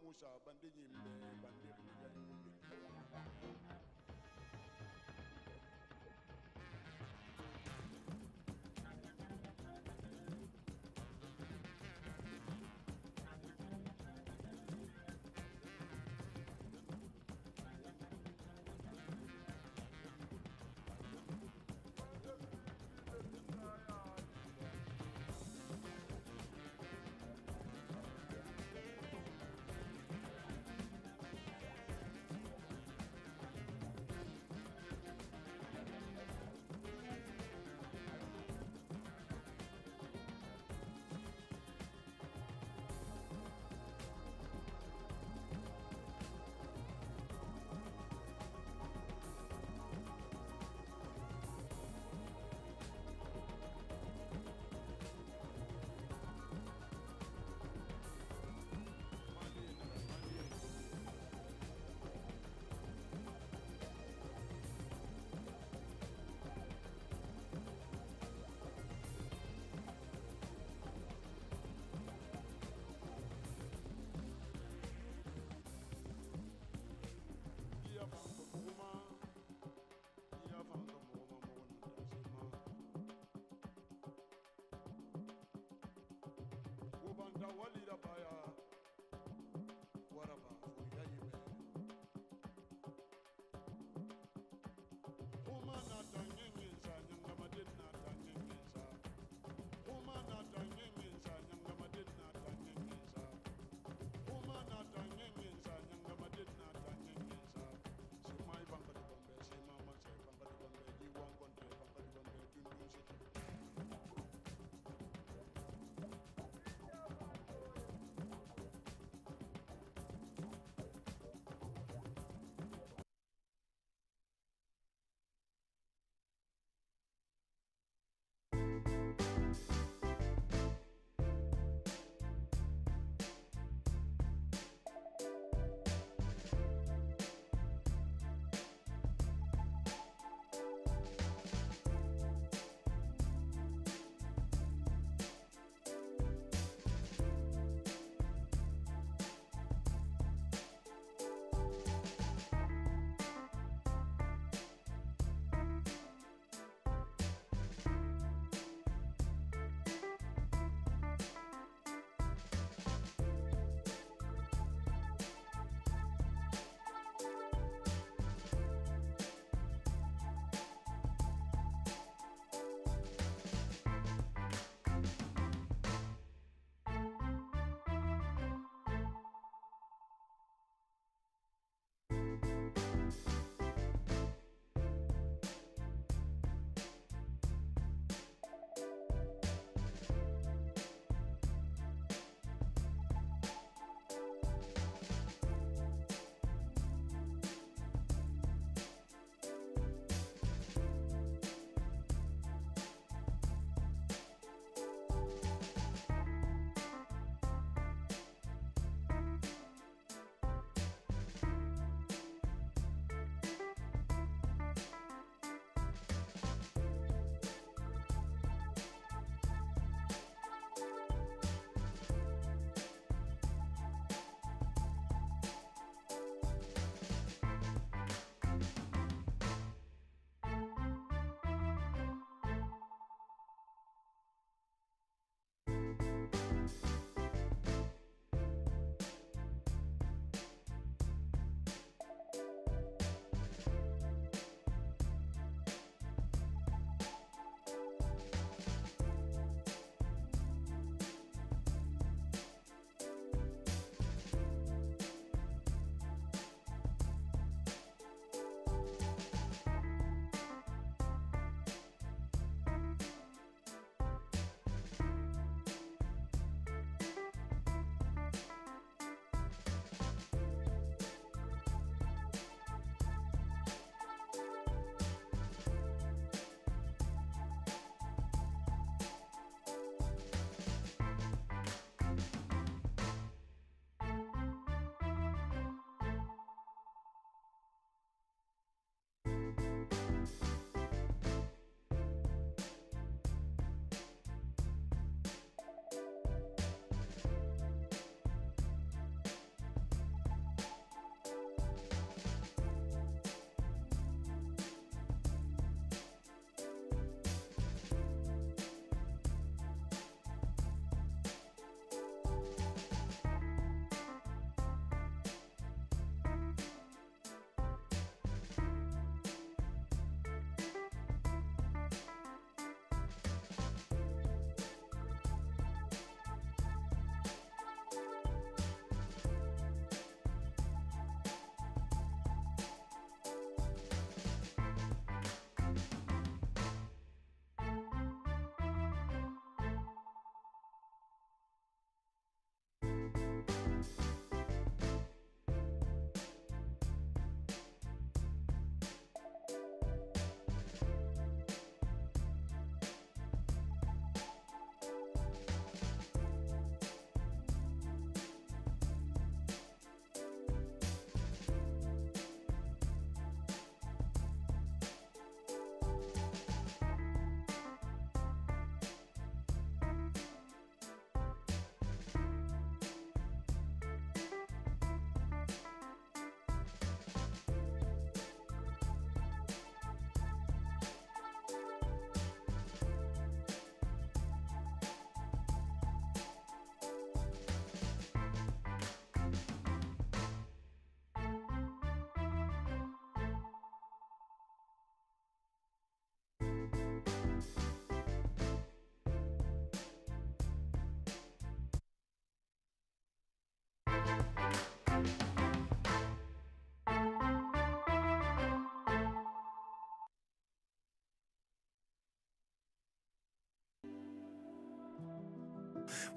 Musa bandiji mbe bandiri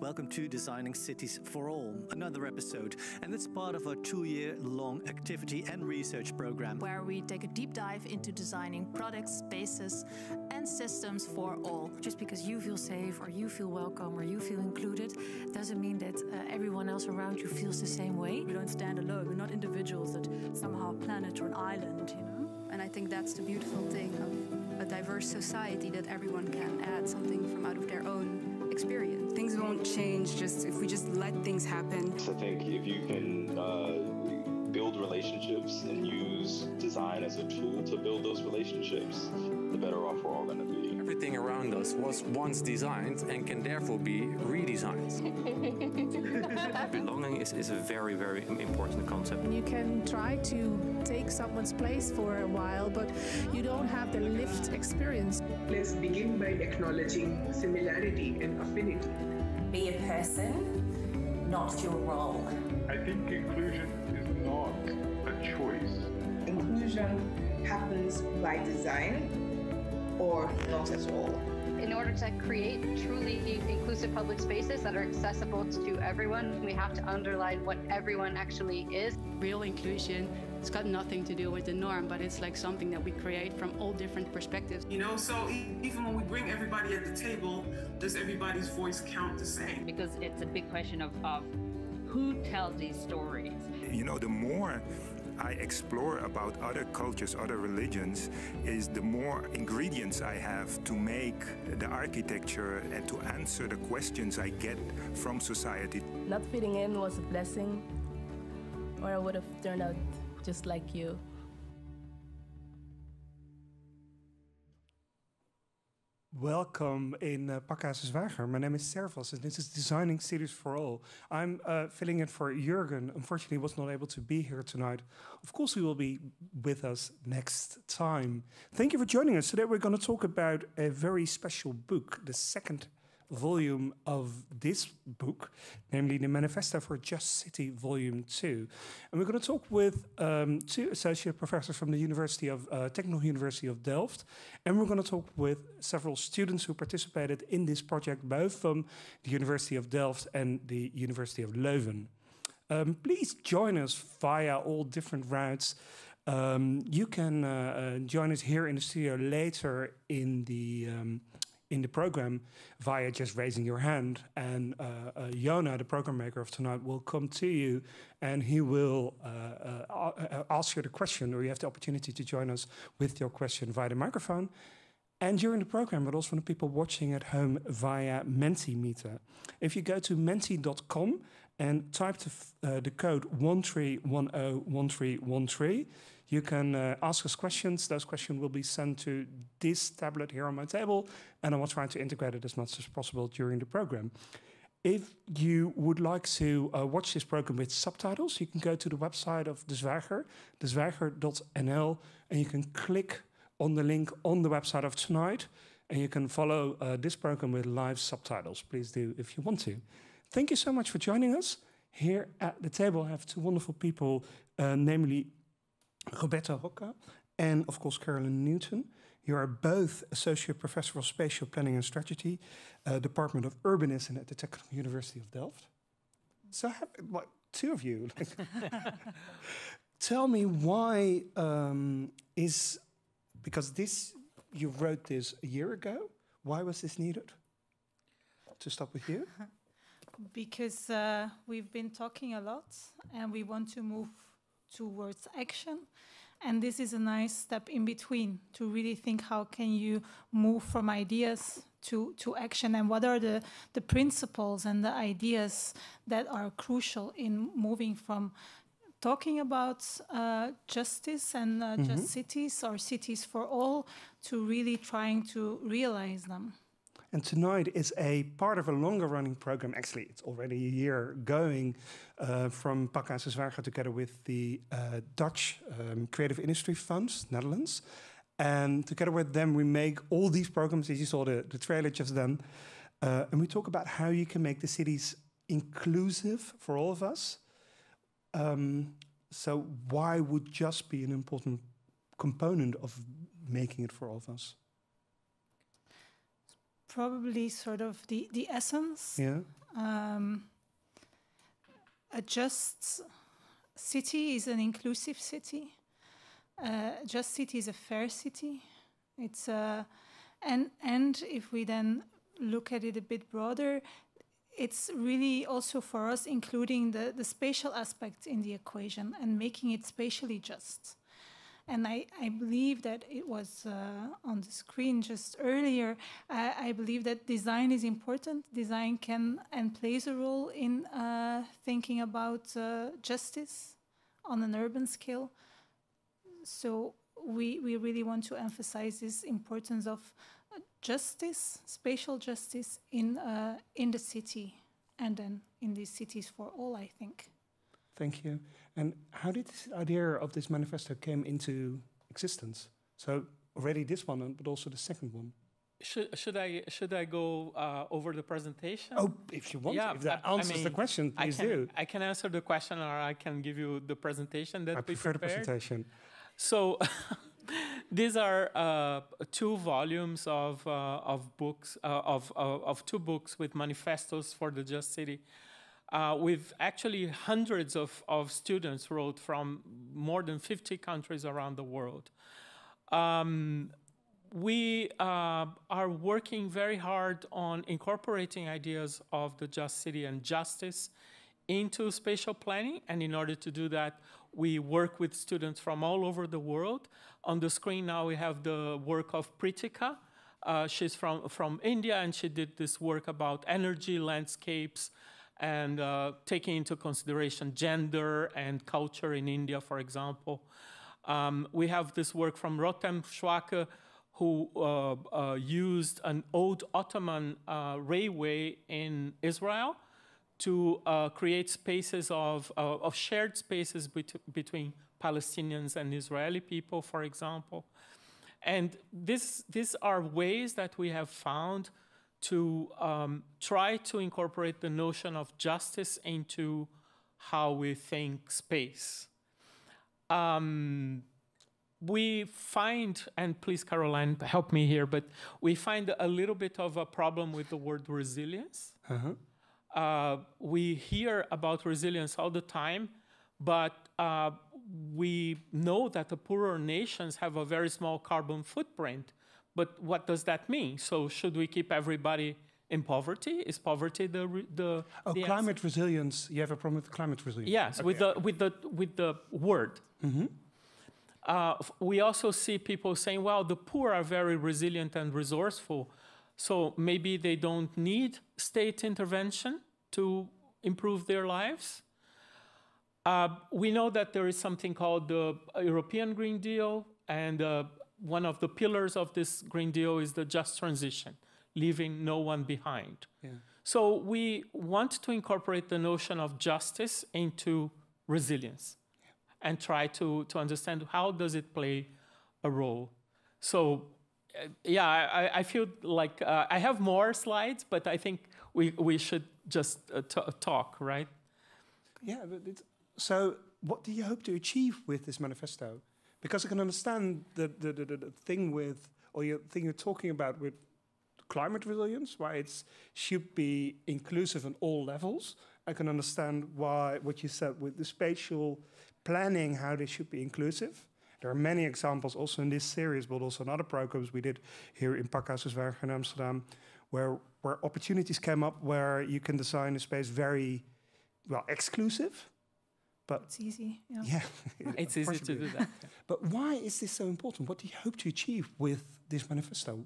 Welcome to Designing Cities for All, another episode, and it's part of our 2-year-long activity and research program, where we take a deep dive into designing products, spaces, and systems for all. Just because you feel safe, or you feel welcome, or you feel included, doesn't mean that everyone else around you feels the same way. We don't stand alone. We're not individuals that somehow a planet or an island, you know? And I think that's the beautiful thing of a diverse society, that everyone can add something from out of their own experience. Things won't change just if we just let things happen. I think if you can build relationships and use design as a tool to build those relationships, the better off we're all going to be. Everything around us was once designed and can therefore be redesigned. Belonging is a very, very important concept. You can try to take someone's place for a while, but you don't have the lived experience. Let's begin by acknowledging similarity and affinity. Be a person, not your role. I think inclusion is not a choice. Inclusion happens by design or not at all. In order to create truly inclusive public spaces that are accessible to everyone, we have to underline what everyone actually is. Real inclusion, it's got nothing to do with the norm, but it's like something that we create from all different perspectives. You know, so even when we bring everybody at the table, does everybody's voice count the same? Because it's a big question of who tells these stories. You know, the more I explore about other cultures, other religions, is the more ingredients I have to make the architecture and to answer the questions I get from society. Not fitting in was a blessing, or I would have turned out just like you. Welcome in Pakhuis de Zwager. My name is Servas and this is Designing Cities for All. I'm filling in for Jurgen. Unfortunately, was not able to be here tonight. Of course, he will be with us next time. Thank you for joining us. Today we're going to talk about a very special book, the second volume of this book, namely the Manifesto for a Just City, Volume 2. And we're going to talk with two associate professors from the Technical University of Delft. And we're going to talk with several students who participated in this project, both from the University of Delft and the University of Leuven. Please join us via all different routes. You can join us here in the studio later in the program via just raising your hand, and Jona, the program maker of tonight, will come to you and he will ask you the question, or you have the opportunity to join us with your question via the microphone and during the program, but also for the people watching at home via Mentimeter. If you go to menti.com and type the code 13101313, you can ask us questions. Those questions will be sent to this tablet here on my table, and I will try to integrate it as much as possible during the program. If you would like to watch this program with subtitles, you can go to the website of De Zwager, dezwager.nl, and you can click on the link on the website of tonight, and you can follow this program with live subtitles. Please do if you want to. Thank you so much for joining us. Here at the table I have two wonderful people, namely Roberta Rocca and, of course, Carolyn Newton. You are both Associate Professor of Spatial Planning and Strategy, Department of Urbanism at the Technical University of Delft. So, two of you. Tell me why because you wrote this a year ago. Why was this needed? To start with you. Because we've been talking a lot and we want to move towards action, and this is a nice step in between to really think how can you move from ideas to action, and what are the principles and the ideas that are crucial in moving from talking about justice and just cities or cities for all to really trying to realize them. And tonight is a part of a longer running program. Actually, it's already a year going from Pakhuis de Zwager together with the Dutch Creative Industry Funds, Netherlands. And together with them, we make all these programs, as you saw the trailer just done. And we talk about how you can make the cities inclusive for all of us. So why would just be an important component of making it for all of us? Probably sort of the essence. Yeah. a just city is an inclusive city. Just city is a fair city. It's and if we then look at it a bit broader, it's really also for us including the spatial aspect in the equation and making it spatially just. And I believe that it was on the screen just earlier. I believe that design is important. Design can and plays a role in thinking about justice on an urban scale. So we really want to emphasize this importance of justice, spatial justice in the city, and then in these cities for all, I think. Thank you. And how did this idea of this manifesto came into existence? So already this one, but also the second one. Should I go over the presentation? Oh, if you want, if that answers the question, please do. I can answer the question, or I can give you the presentation that we prepared. I prefer the presentation. So these are 2 volumes of books, of 2 books with manifestos for the Just City. With actually hundreds of students wrote from more than 50 countries around the world. We are working very hard on incorporating ideas of the Just City and justice into spatial planning, and in order to do that, we work with students from all over the world. On the screen now we have the work of Pritika. She's from India, and she did this work about energy landscapes and taking into consideration gender and culture in India, for example. We have this work from Rotem Schwake, who used an old Ottoman railway in Israel to create spaces of shared spaces between Palestinians and Israeli people, for example. And these are ways that we have found to try to incorporate the notion of justice into how we think space. We find, and please, Caroline, help me here, but we find a little bit of a problem with the word resilience. We hear about resilience all the time, but we know that the poorer nations have a very small carbon footprint. But what does that mean? So should we keep everybody in poverty? Is poverty the climate resilience? You have a problem with climate resilience? Yes, okay. with the word. Mm-hmm. We also see people saying, well, the poor are very resilient and resourceful, so maybe they don't need state intervention to improve their lives. We know that there is something called the European Green Deal, and one of the pillars of this Green Deal is the just transition, leaving no one behind. Yeah. So we want to incorporate the notion of justice into resilience and try to understand how does it play a role. So I feel like I have more slides, but I think we should just talk, right? Yeah, but so what do you hope to achieve with this manifesto? Because I can understand the thing with, or your thing you're talking about with climate resilience, why it should be inclusive on all levels. I can understand why what you said with the spatial planning, how they should be inclusive. There are many examples also in this series, but also in other programs we did here in Pakhuizen in Amsterdam, where opportunities came up where you can design a space very, well, exclusive. But it's easy. Yeah, it's easy to do that. But why is this so important? What do you hope to achieve with this manifesto?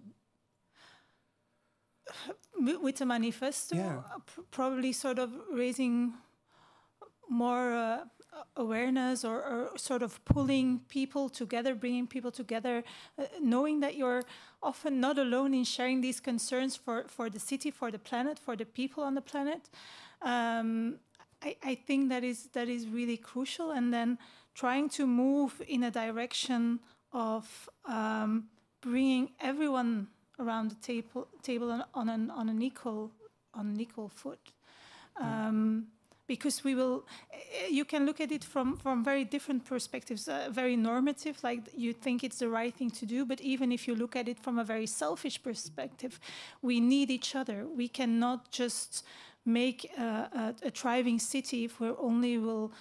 With the manifesto, probably sort of raising more awareness or sort of pulling people together, bringing people together, knowing that you're often not alone in sharing these concerns for the city, for the planet, for the people on the planet. I think that is really crucial, and then trying to move in a direction of bringing everyone around the table on an equal foot, because you can look at it from very different perspectives, very normative, like you think it's the right thing to do, but even if you look at it from a very selfish perspective, we need each other. We cannot just make a thriving city, if we only will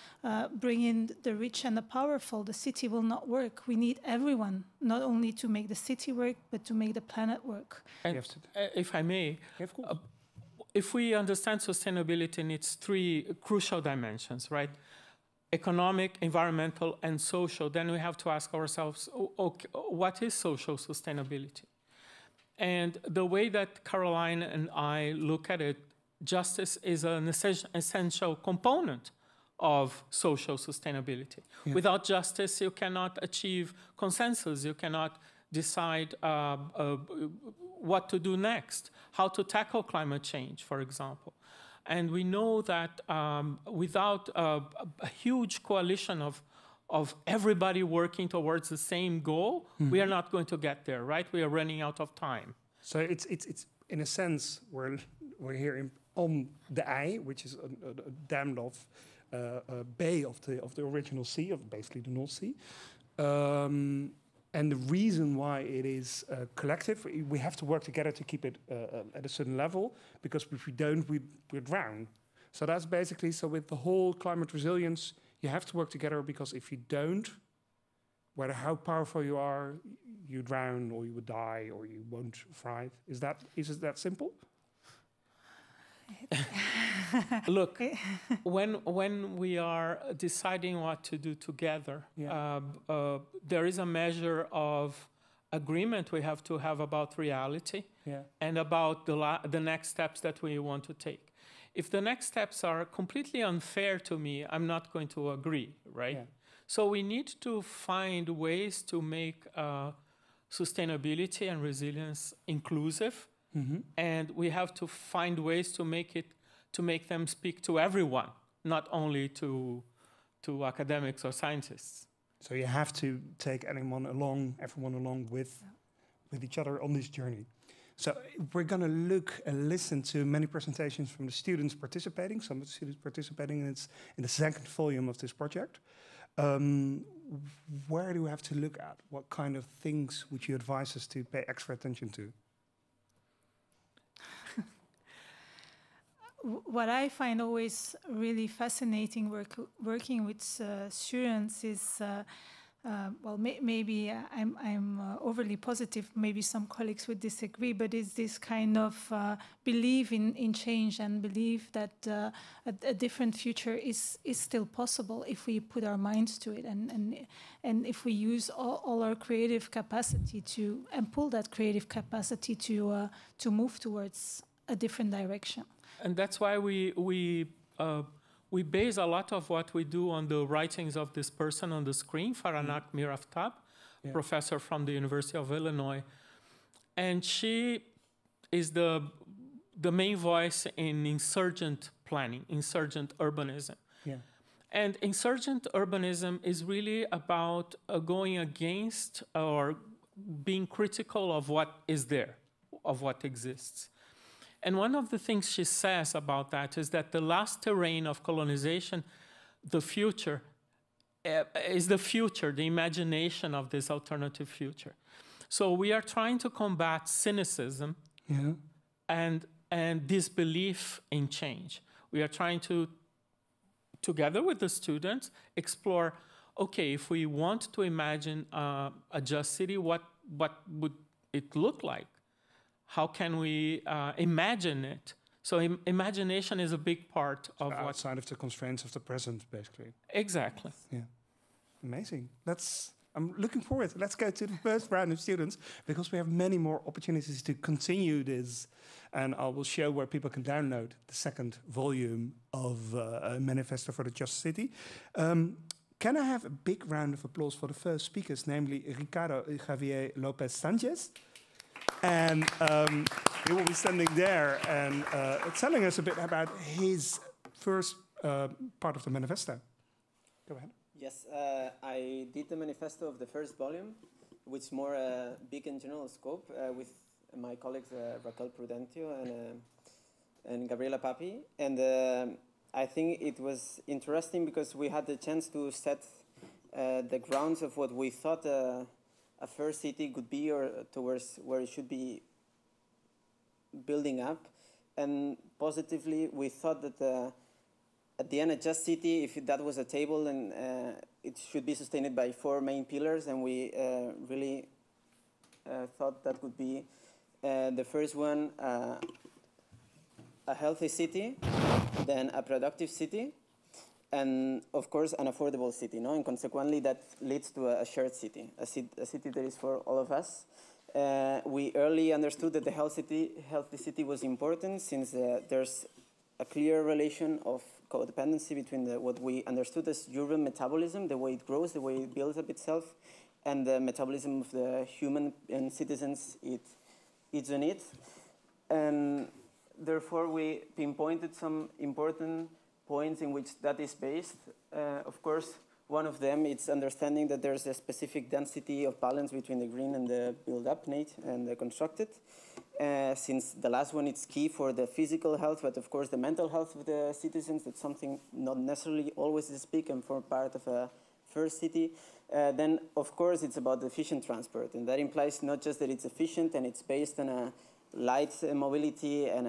bring in the rich and the powerful, the city will not work. We need everyone, not only to make the city work, but to make the planet work. And if I may, if we understand sustainability in its three crucial dimensions, right? Economic, environmental, and social, then we have to ask ourselves, okay, what is social sustainability? And the way that Caroline and I look at it, justice is an essential component of social sustainability. Yeah. Without justice, you cannot achieve consensus. You cannot decide what to do next, how to tackle climate change, for example. And we know that without a huge coalition of everybody working towards the same goal, we are not going to get there, right? We are running out of time. So it's in a sense, we're here on the I, which is a dammed off bay of the original sea, of basically the North Sea. And the reason why it is collective, we have to work together to keep it at a certain level, because if we don't, we're drowned. So that's basically, so with the whole climate resilience, you have to work together, because if you don't, no matter how powerful you are, you drown, or you would die, or you won't thrive. Is it that simple? Look, when we are deciding what to do together, there is a measure of agreement we have to have about reality and about the next steps that we want to take. If the next steps are completely unfair to me, I'm not going to agree, right? Yeah. So we need to find ways to make sustainability and resilience inclusive. And we have to find ways to make them speak to everyone, not only to academics or scientists. So you have to take everyone along with each other on this journey. So we're going to look and listen to many presentations from the students participating. Some of the students participating in the second volume of this project. Where do we have to look at? What kind of things would you advise us to pay extra attention to? What I find always really fascinating working with students is, maybe I'm overly positive, maybe some colleagues would disagree, but it's this kind of belief in change and belief that a different future is still possible if we put our minds to it and if we use all our creative capacity and pull that creative capacity to move towards a different direction. And that's why we base a lot of what we do on the writings of this person on the screen, Faranak Miraftab, professor from the University of Illinois. And she is the main voice in insurgent planning, insurgent urbanism. Yeah. And insurgent urbanism is really about going against or being critical of what is there, of what exists. And one of the things she says about that is that the last terrain of colonization, the future, is the future, the imagination of this alternative future. So we are trying to combat cynicism and disbelief in change. We are trying to, together with the students, explore, okay, if we want to imagine a just city, what would it look like? How can we imagine it? So imagination is a big part of what... Outside of the constraints of the present, basically. Exactly. Yeah. Amazing. I'm looking forward. Let's go to the first round of students, because we have many more opportunities to continue this. And I will show where people can download the second volume of A Manifesto for the Just City. Can I have a big round of applause for the first speakers, namely Ricardo Javier Lopez Sanchez? And he will be standing there and telling us a bit about his first part of the manifesto. Go ahead. Yes, I did the manifesto of the first volume, which is more big and general scope, with my colleagues Raquel Prudencio and Gabriela Papi. And I think it was interesting because we had the chance to set the grounds of what we thought a first city could be, or towards where it should be building up. and positively, we thought that at the end, a just city, if that was a table, and it should be sustained by 4 main pillars, and we really thought that would be the first one, a healthy city, then a productive city, and of course an affordable city, no? And consequently that leads to a shared city, a city that is for all of us. We early understood that the healthy city was important, since there's a clear relation of codependency between what we understood as urban metabolism, the way it grows, the way it builds up itself, and the metabolism of the human and citizens it's on it. And therefore we pinpointed some important points in which that is based. Of course, one of them is understanding that there's a specific density of balance between the green and the build-up and the constructed. Since the last one, it's key for the physical health, but of course the mental health of the citizens, that's something not necessarily always is big and for part of a first city. Then, of course, it's about efficient transport, and that implies not just that it's efficient and it's based on a light mobility and,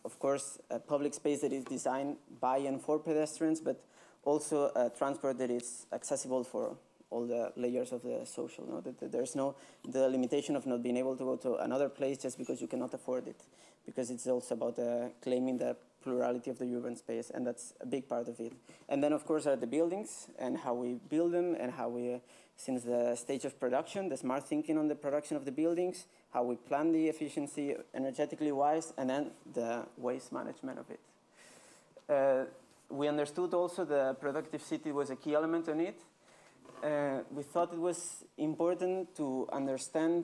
of course, a public space that is designed by and for pedestrians, but also a transport that is accessible for all the layers of the social. No? That there's the limitation of not being able to go to another place just because you cannot afford it, because it's also about claiming the plurality of the urban space, and that's a big part of it. And then, of course, are the buildings and how we build them, and how we, since the stage of production, the smart thinking on the production of the buildings, how we plan the efficiency energetically wise, and then the waste management of it. We understood also the productive city was a key element on it. We thought it was important to understand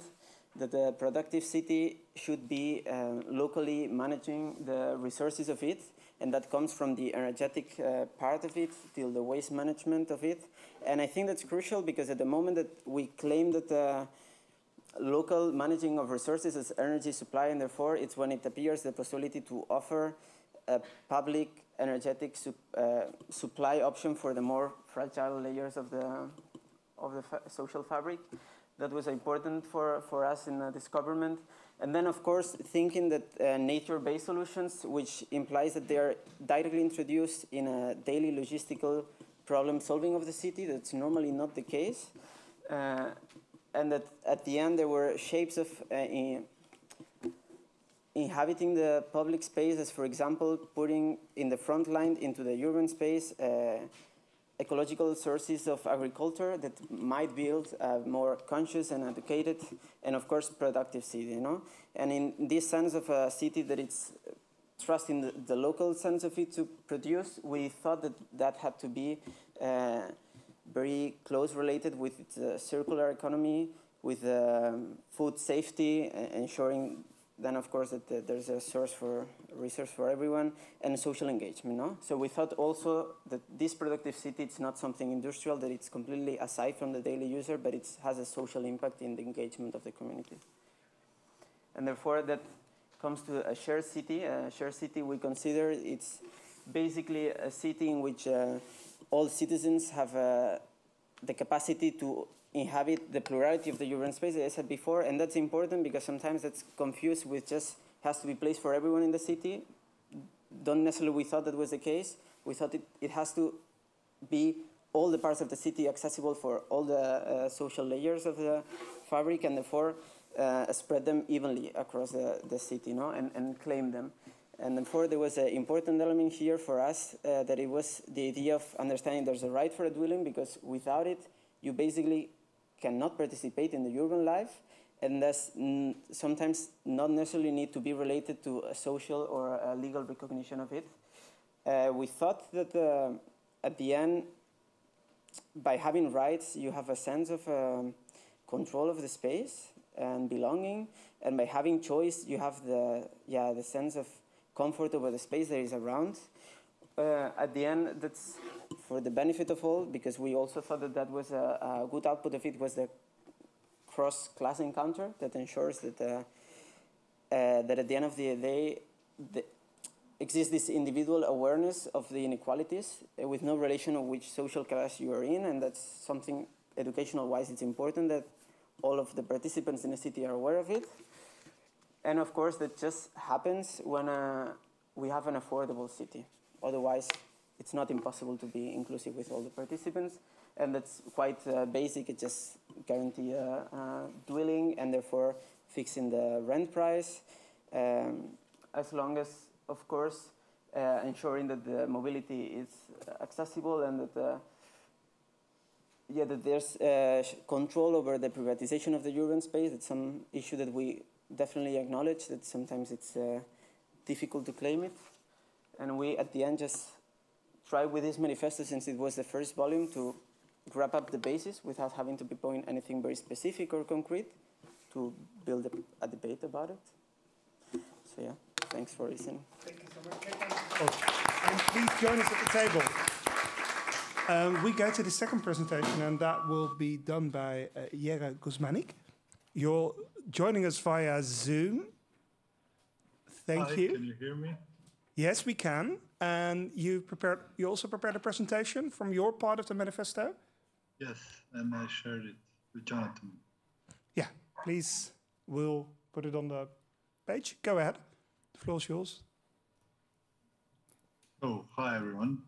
that the productive city should be locally managing the resources of it, and that comes from the energetic part of it till the waste management of it. And I think that's crucial, because at the moment that we claim that local managing of resources is energy supply, and therefore it's when it appears the possibility to offer a public energetic supply option for the more fragile layers of the social fabric. That was important for us in this government. And then, of course, thinking that nature-based solutions, which implies that they are directly introduced in a daily logistical problem-solving of the city, that's normally not the case. And that at the end there were shapes of inhabiting the public space, as for example, putting in the front line into the urban space ecological sources of agriculture that might build a more conscious and educated and, of course, productive city, you know? And in this sense of a city that it's trusting the local sense of it to produce, we thought that that had to be very close related with circular economy, with food safety, ensuring then, of course, that there's a resource for everyone, and social engagement. No? So we thought also that this productive city, it's not something industrial, that it's completely aside from the daily user, but it has a social impact in the engagement of the community. And therefore, that comes to a shared city. A shared city, we consider it's basically a city in which all citizens have the capacity to inhabit the plurality of the urban space, as I said before, and that's important because sometimes that's confused with just has to be place for everyone in the city. Don't necessarily we thought that was the case. We thought it has to be all the parts of the city accessible for all the social layers of the fabric, and therefore spread them evenly across the city, no? and claim them. And therefore there was an important element here for us that it was the idea of understanding there's a right for a dwelling, because without it, you basically cannot participate in the urban life, and thus sometimes not necessarily need to be related to a social or a legal recognition of it. We thought that at the end, by having rights, you have a sense of control of the space and belonging, and by having choice, you have the sense of comfort over the space that is around. At the end, that's for the benefit of all, because we also thought that that was a good output of it was the cross-class encounter that ensures that that at the end of the day exists this individual awareness of the inequalities with no relation of which social class you are in, and that's something educational-wise it's important that all of the participants in the city are aware of it. And of course that just happens when we have an affordable city. Otherwise, it's not impossible to be inclusive with all the participants. And that's quite basic. It just guarantee dwelling and therefore fixing the rent price. As long as, of course, ensuring that the mobility is accessible and that that there's control over the privatization of the urban space. That's some issue that we definitely acknowledge, that sometimes it's difficult to claim it. And we, at the end, just try with this manifesto, since it was the first volume, to wrap up the basis without having to pinpoint anything very specific or concrete, to build a debate about it. So yeah, thanks for listening. Thank you so much. And please join us at the table. We go to the second presentation, and that will be done by Jere Guzmanik. You're joining us via Zoom. Thank you. Can you hear me? Yes, we can. And you also prepared a presentation from your part of the manifesto? Yes, and I shared it with Jonathan. Yeah, please, we'll put it on the page. Go ahead. The floor is yours. Oh, hi everyone.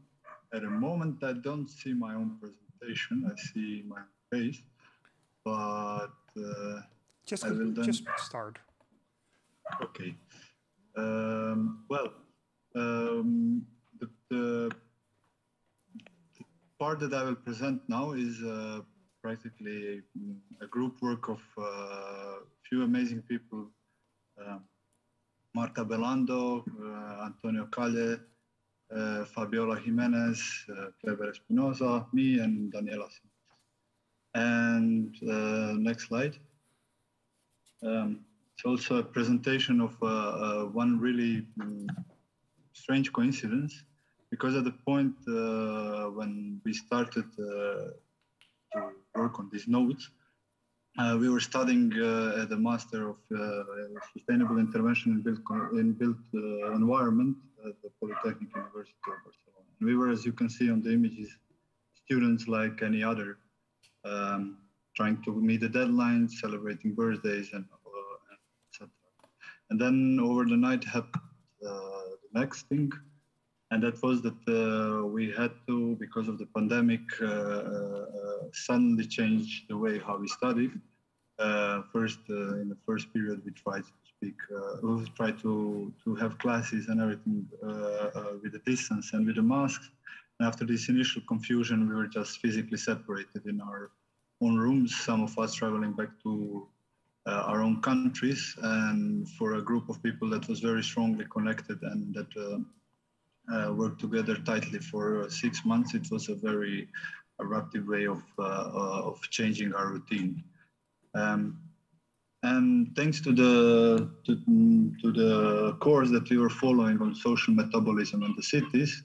At the moment, I don't see my own presentation. I see my face, but just start. Okay. The part that I will present now is practically a group work of a few amazing people: Marta Belando, Antonio Calle, Fabiola Jimenez, Kleber Espinosa, me, and Daniela. And next slide. It's also a presentation of one really strange coincidence, because at the point when we started to work on these notes, we were studying at the Master of Sustainable Intervention in Built Environment at the Polytechnic University of Barcelona. And we were, as you can see on the images, students like any other, trying to meet the deadlines, celebrating birthdays, and etc. And then over the night happened the next thing, and that was that we had to, because of the pandemic, suddenly change the way how we studied. First, in the first period, we tried to speak, we tried to have classes and everything with the distance and with the masks. And after this initial confusion, we were just physically separated in our own rooms, some of us traveling back to our own countries, and for a group of people that was very strongly connected and that worked together tightly for 6 months, it was a very rapid way of changing our routine. And thanks to the course that we were following on social metabolism in the cities,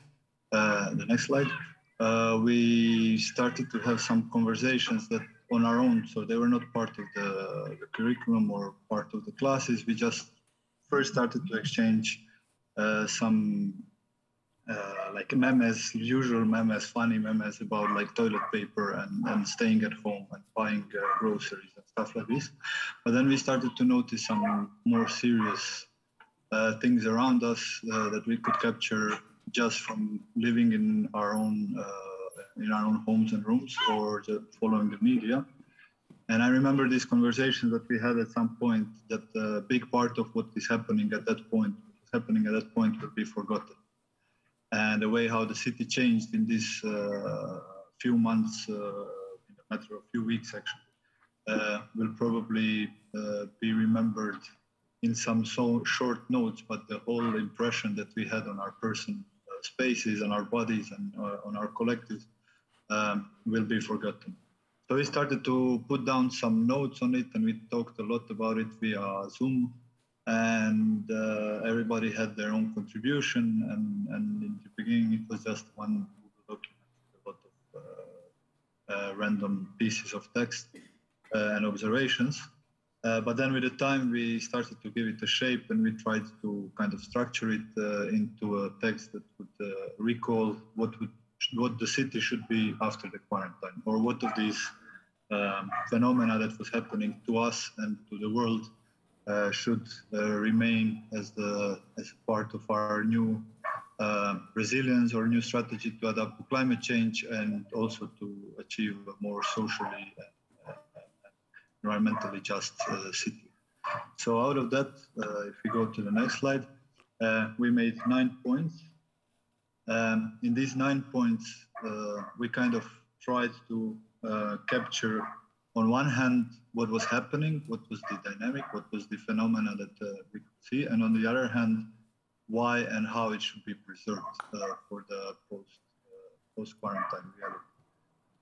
the next slide, we started to have some conversations that on our own, so they were not part of the curriculum or part of the classes. We just first started to exchange some like memes, usual memes, funny memes about like toilet paper and staying at home and buying groceries and stuff like this. But then we started to notice some more serious things around us that we could capture just from living in our own homes and rooms, or just following the media. And I remember these conversations that we had at some point, that a big part of what is happening at that point will be forgotten. And the way how the city changed in these few months, in a matter of few weeks actually, will probably be remembered in some short notes, but the whole impression that we had on our person spaces, on our bodies, and on our collectives will be forgotten. So we started to put down some notes on it, and we talked a lot about it via Zoom, and everybody had their own contribution, and in the beginning it was just one Google document with a lot of random pieces of text and observations. But then with the time we started to give it a shape, and we tried to kind of structure it into a text that would recall what the city should be after the quarantine, or what of these phenomena that was happening to us and to the world should remain as part of our new resilience or new strategy to adapt to climate change and also to achieve a more socially and environmentally just city. So out of that, if we go to the next slide, we made 9 points. In these 9 points, we kind of tried to capture, on one hand, what was happening, what was the dynamic, what was the phenomena that we could see, and on the other hand, why and how it should be preserved for the post-quarantine reality.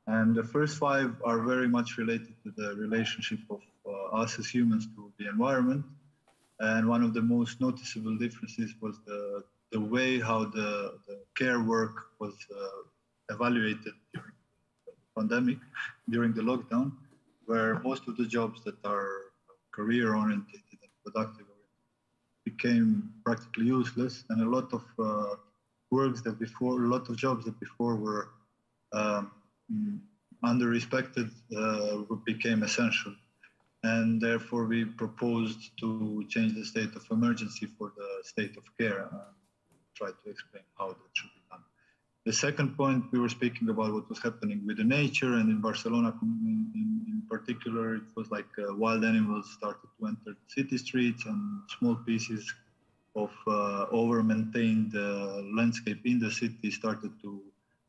And the first 5 are very much related to the relationship of us as humans to the environment. And one of the most noticeable differences was the way how the care work was evaluated during the pandemic, during the lockdown, where most of the jobs that are career-oriented and productive became practically useless, and a lot of jobs that before were under-respected became essential. And therefore we proposed to change the state of emergency for the state of care. Try to explain how that should be done. The second point, we were speaking about what was happening with the nature, and in Barcelona in particular, it was like wild animals started to enter the city streets, and small pieces of over-maintained landscape in the city started to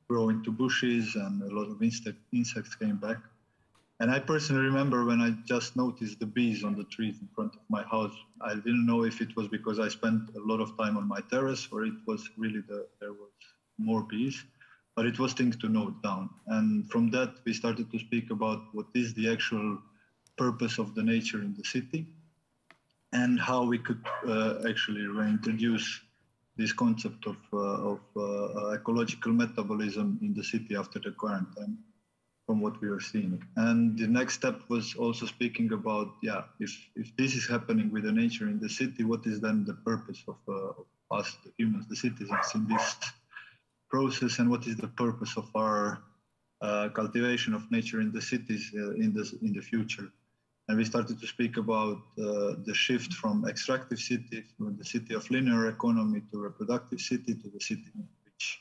grow into bushes, and a lot of insects came back. And I personally remember when I just noticed the bees on the trees in front of my house, I didn't know if it was because I spent a lot of time on my terrace or it was really there was more bees, but it was things to note down. And from that, we started to speak about what is the actual purpose of the nature in the city and how we could actually reintroduce this concept of ecological metabolism in the city after the quarantine, from what we were seeing. And the next step was also speaking about, if this is happening with the nature in the city, what is then the purpose of us, the humans, the citizens in this process, and what is the purpose of our cultivation of nature in the cities in the future. And we started to speak about the shift from extractive city, from the city of linear economy, to reproductive city, to the city in which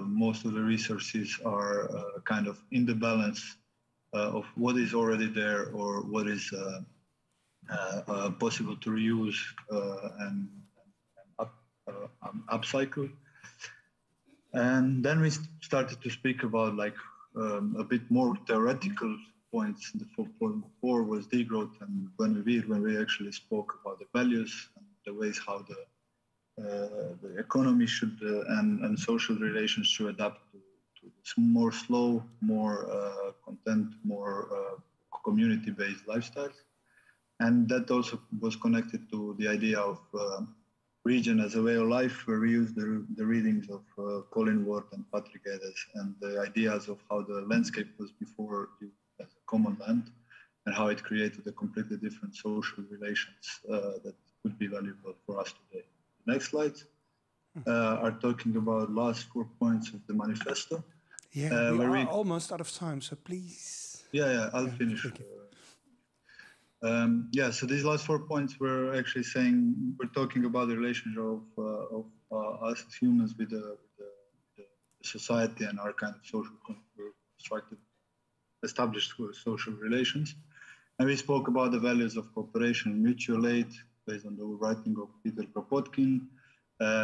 most of the resources are kind of in the balance of what is already there or what is possible to reuse and upcycle. And then we started to speak about like a bit more theoretical points. The 4.4 was degrowth, and when we actually spoke about the values and the ways how the economy should and social relations should adapt to more slow, more content, more community-based lifestyles. And that also was connected to the idea of region as a way of life, where we use the readings of Colin Ward and Patrick Edes and the ideas of how the landscape was before as a common land and how it created a completely different social relations that could be valuable for us today. The next slides are talking about last 4 points of the manifesto. Yeah, we are almost out of time, so please. Yeah, I'll finish. So these last 4 points were actually saying, we're talking about the relationship of us as humans with the society and our kind of social constructed, established social relations. And we spoke about the values of cooperation and mutual aid based on the writing of Peter Kropotkin.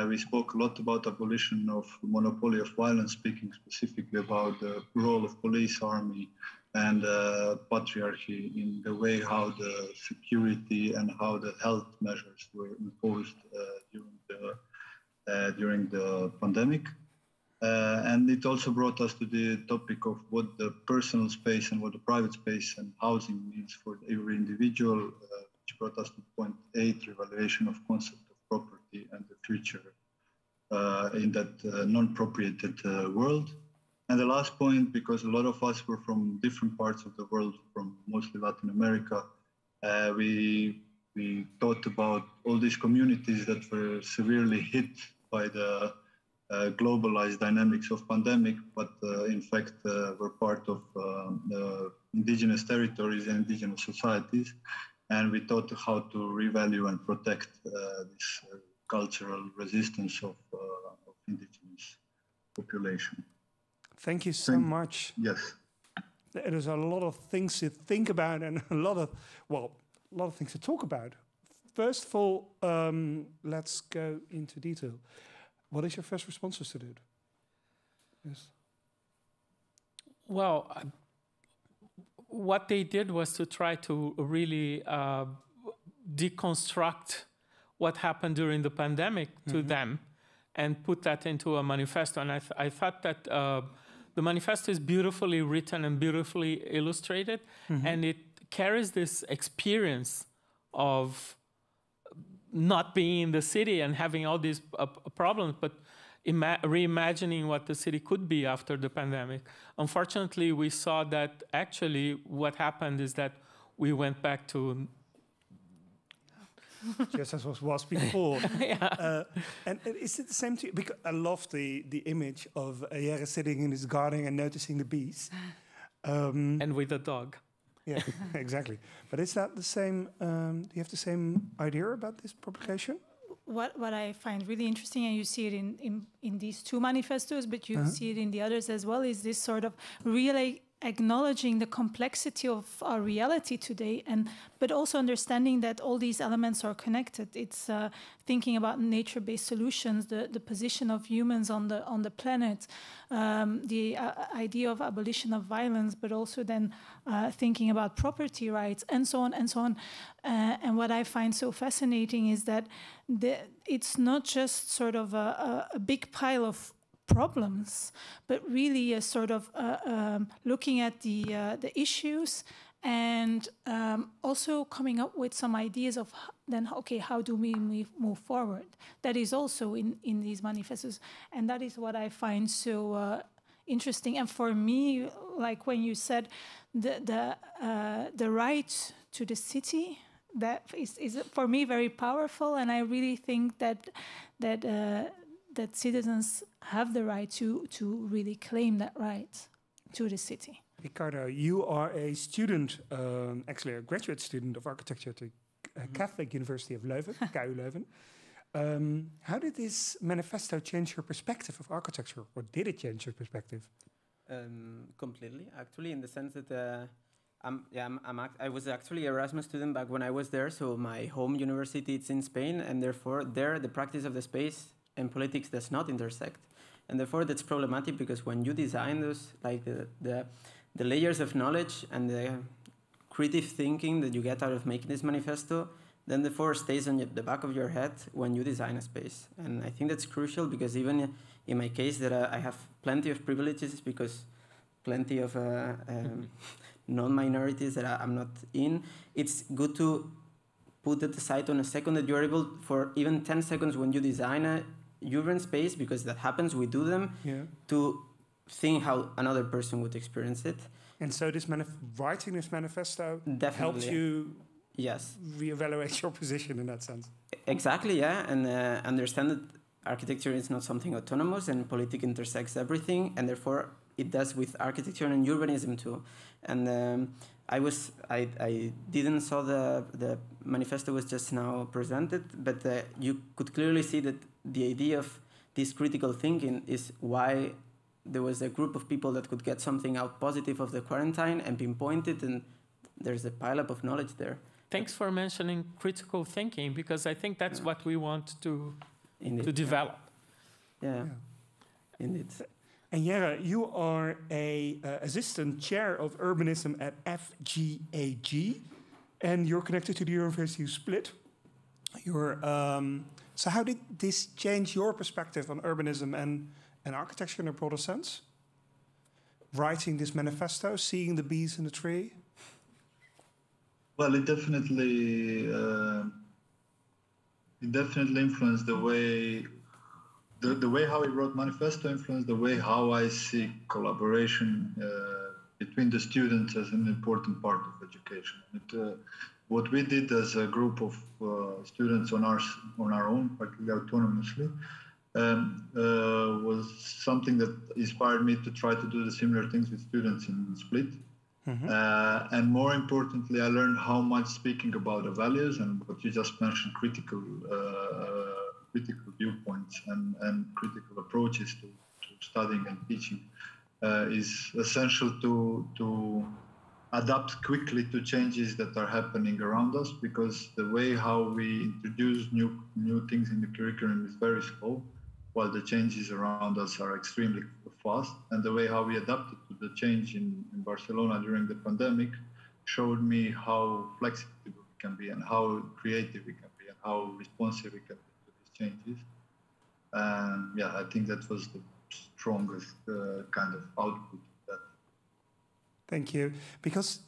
We spoke a lot about abolition of monopoly of violence, speaking specifically about the role of police, army, and patriarchy in the way how the security and how the health measures were imposed during the pandemic. And it also brought us to the topic of what the personal space and what the private space and housing means for every individual, which brought us to point 8, revaluation of concept of property and the future in that non-propriated world. And the last point, because a lot of us were from different parts of the world, from mostly Latin America, we thought about all these communities that were severely hit by the globalized dynamics of pandemic, but in fact were part of the indigenous territories and indigenous societies. and we thought how to revalue and protect this cultural resistance of indigenous population. Thank you so much. Yes. There's a lot of things to think about and a lot of things to talk about. First of all, let's go into detail. What is your first responses to that? Yes. Well, what they did was to try to really deconstruct what happened during the pandemic to them and put that into a manifesto. And I thought that the manifesto is beautifully written and beautifully illustrated, and it carries this experience of not being in the city and having all these problems, but reimagining what the city could be after the pandemic. Unfortunately, we saw that actually what happened is that we went back to just as was before. And is it the same to you? Because I love the image of Jere sitting in his garden and noticing the bees. And with a dog. Yeah, exactly. But is that the same? Do you have the same idea about this publication? What I find really interesting, and you see it in these two manifestos, but you see it in the others as well, is this sort of really acknowledging the complexity of our reality today, but also understanding that all these elements are connected. It's thinking about nature-based solutions, the position of humans on the planet, the idea of abolition of violence, but also then thinking about property rights, and so on and so on. And what I find so fascinating is that it's not just sort of a big pile of problems, but really a sort of looking at the issues and also coming up with some ideas of then, okay, how do we move forward? That is also in these manifestos, and that is what I find so interesting. And for me, like when you said the right to the city, that is for me very powerful, and I really think that citizens have the right to really claim that right to the city. Ricardo, you are a student, actually a graduate student of architecture at the Catholic University of Leuven, KU Leuven. How did this manifesto change your perspective of architecture, or did it change your perspective? Completely, actually, in the sense that I was actually an Erasmus student back when I was there, so my home university is in Spain, and therefore there the practice of the space and politics does not intersect, and therefore that's problematic, because when you design those, like the layers of knowledge and the creative thinking that you get out of making this manifesto, then therefore stays on the back of your head when you design a space. And I think that's crucial, because even in my case that I have plenty of privileges, because plenty of non-minorities that I'm not in, it's good to put that aside on a second, that you're able for even 10 seconds when you design a urban space, because that happens, we do them, to think how another person would experience it. And so this writing this manifesto definitely helped you reevaluate your position in that sense. Exactly, yeah, and understand that architecture is not something autonomous, and politics intersects everything, and therefore it does with architecture and urbanism too. And I didn't saw the manifesto was just now presented, but you could clearly see that the idea of this critical thinking is why there was a group of people that could get something out positive of the quarantine and pinpoint it, and there's a pileup of knowledge there. Thanks for mentioning critical thinking, because I think that's what we want to develop. Yeah, indeed. And Jere, you are a assistant chair of urbanism at FGAG, and you're connected to the University of Split. So how did this change your perspective on urbanism and architecture in a broader sense? Writing this manifesto, seeing the bees in the tree? Well, it definitely influenced the way. The way how he wrote manifesto influenced the way how I see collaboration between the students as an important part of education. What we did as a group of students on our own, particularly autonomously, was something that inspired me to try to do the similar things with students in Split. And more importantly, I learned how much speaking about the values and what you just mentioned, critical viewpoints and critical approaches to studying and teaching is essential to adapt quickly to changes that are happening around us, because the way how we introduce new things in the curriculum is very slow, while the changes around us are extremely fast. And the way how we adapted to the change in Barcelona during the pandemic showed me how flexible we can be and how creative we can be and how responsive we can be to these changes. And yeah, I think that was the strongest kind of output. Thank you. Because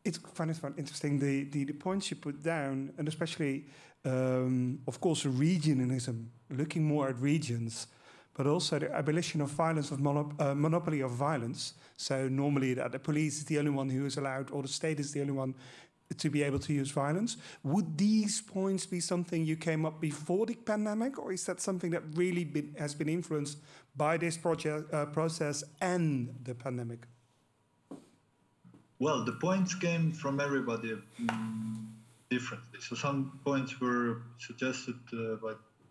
it's find it interesting, the points you put down, and especially, of course, regionalism, looking more at regions, but also the abolition of violence, of monopoly of violence. So normally the police is the only one who is allowed, or the state is the only one to be able to use violence. Would these points be something you came up before the pandemic, or is that something that really has been influenced by this process and the pandemic? Well, the points came from everybody differently. So some points were suggested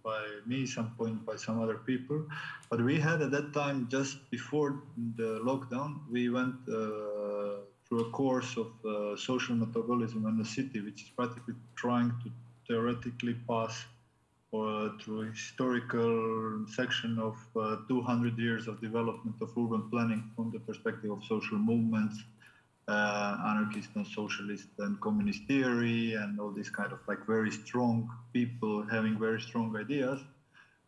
by me, some points by some other people. But we had at that time, just before the lockdown, we went through a course of social metabolism in the city, which is practically trying to theoretically pass through a historical section of 200 years of development of urban planning from the perspective of social movements, anarchist and socialist and communist theory, and all these kind of like very strong people having very strong ideas.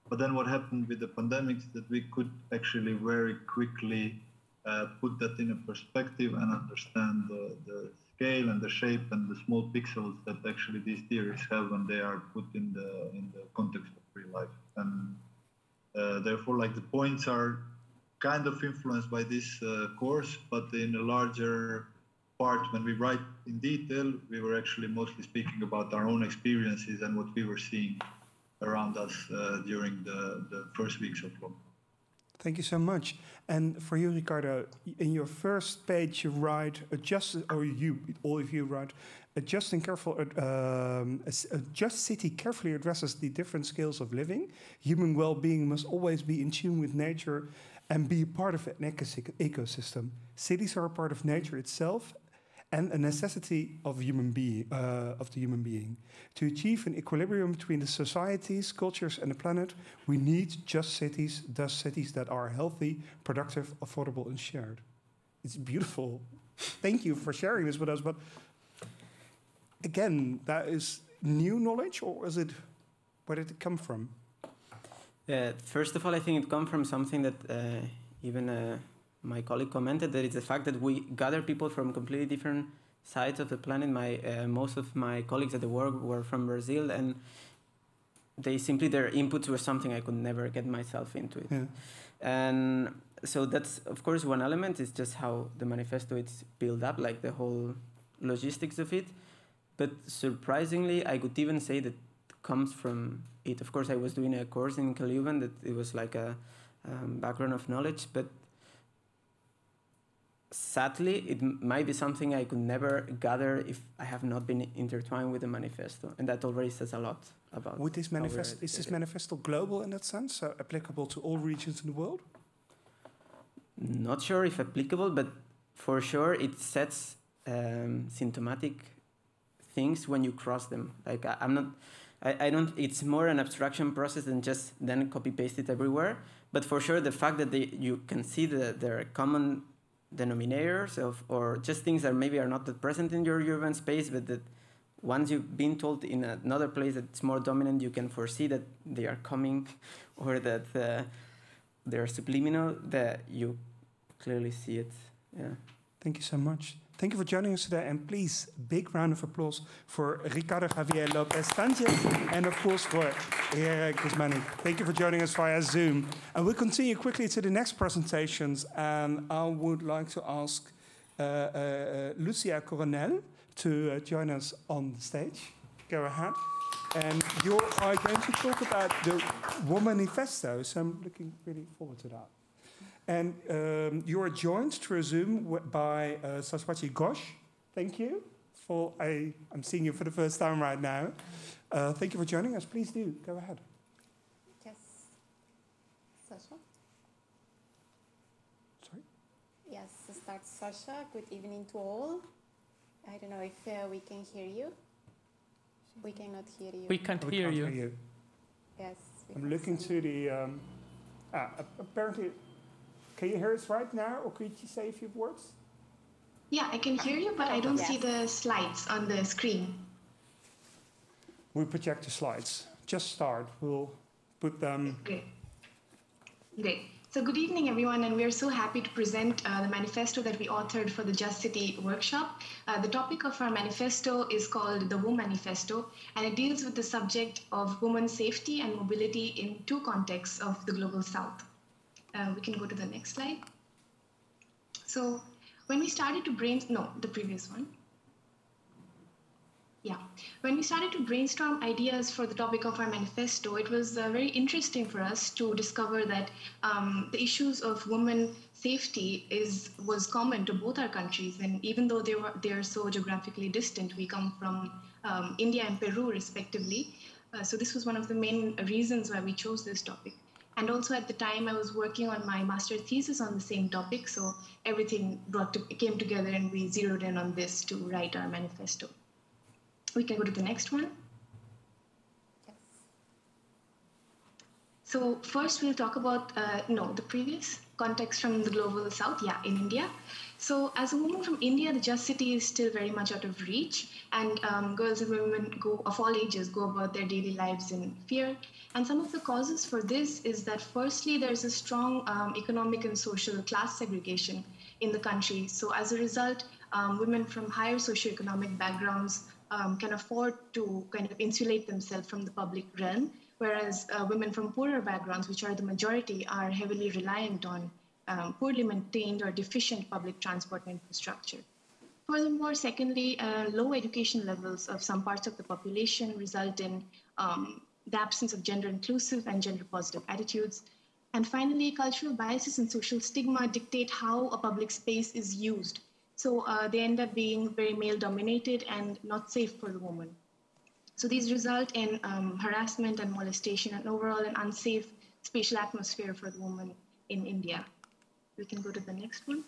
But then what happened with the pandemic is that we could actually very quickly put that in a perspective and understand the scale and the shape and the small pixels that actually these theories have when they are put in the context of real life. And therefore, like, the points are kind of influenced by this course, but in a larger part, when we write in detail, we were actually mostly speaking about our own experiences and what we were seeing around us during the first weeks of lockdown. Thank you so much. And for you, Ricardo, in your first page, you write, all of you write, a just city carefully addresses the different scales of living. Human well-being must always be in tune with nature and be a part of an ecosystem. Cities are a part of nature itself and a necessity of the human being. To achieve an equilibrium between the societies, cultures, and the planet, we need just cities, thus cities that are healthy, productive, affordable, and shared. It's beautiful. Thank you for sharing this with us. But again, that is new knowledge, or is it, where did it come from? First of all, I think it comes from something that even my colleague commented, that it's the fact that we gather people from completely different sides of the planet. Most of my colleagues at the work were from Brazil, and they simply, their inputs were something I could never get myself into it. Yeah. And so that's, of course, one element, is just how the manifesto is built up, like the whole logistics of it. But surprisingly, I could even say that comes from it. Of course, I was doing a course in Leuven that it was like a background of knowledge, but sadly, it might be something I could never gather if I have not been intertwined with the manifesto, and that already says a lot about. With this manifesto, is this manifesto global in that sense, so applicable to all regions in the world? Not sure if applicable, but for sure it sets symptomatic things when you cross them. Like I don't. It's more an abstraction process than just then copy paste it everywhere. But for sure, the fact that you can see their common denominators or just things that maybe are not that present in your urban space, but that once you've been told in another place that it's more dominant, you can foresee that they are coming, or that they're subliminal, that you clearly see it. Yeah. Thank you so much. Thank you for joining us today, and please, big round of applause for Ricardo Javier Lopez Sanchez, and of course for Erik Guzmani. Thank you for joining us via Zoom. And we'll continue quickly to the next presentations, and I would like to ask Lucia Coronel to join us on the stage. Go ahead. And you are going to talk about the A Manifesto, so I'm looking really forward to that. And you are joined through Zoom by Saswachi Ghosh. Thank you. I'm seeing you for the first time right now. Thank you for joining us. Please do, go ahead. Yes. Sasha? Sorry? Yes, start Sasha. Good evening to all. I don't know if we can hear you. We cannot hear you. We can't hear you. Yes. I'm looking to the... apparently, can you hear us right now, or could you say a few words? Yeah, I can hear you, but I don't see the slides on the screen. We'll project the slides. Just start. We'll put them... Great. So good evening, everyone, and we're so happy to present the manifesto that we authored for the Just City workshop. The topic of our manifesto is called the WOM Manifesto, and it deals with the subject of women's safety and mobility in two contexts of the Global South. We can go to the next slide. So when we started to the previous one. Yeah, when we started to brainstorm ideas for the topic of our manifesto, it was very interesting for us to discover that the issues of women safety was common to both our countries, and even though they are so geographically distant, we come from India and Peru respectively. So this was one of the main reasons why we chose this topic. And also at the time I was working on my master's thesis on the same topic, so everything came together and we zeroed in on this to write our manifesto. We can go to the next one. Yes. So first we'll talk about, the previous context from the Global South, in India. So as a woman from India, the Just City is still very much out of reach, and girls and women of all ages go about their daily lives in fear. And some of the causes for this is that firstly, there's a strong economic and social class segregation in the country. So as a result, women from higher socioeconomic backgrounds can afford to kind of insulate themselves from the public realm, whereas women from poorer backgrounds, which are the majority, are heavily reliant on poorly maintained or deficient public transport infrastructure. Furthermore, secondly, low education levels of some parts of the population result in the absence of gender-inclusive and gender-positive attitudes. And finally, cultural biases and social stigma dictate how a public space is used. So they end up being very male-dominated and not safe for the woman. So these result in harassment and molestation and overall an unsafe spatial atmosphere for the woman in India. We can go to the next one.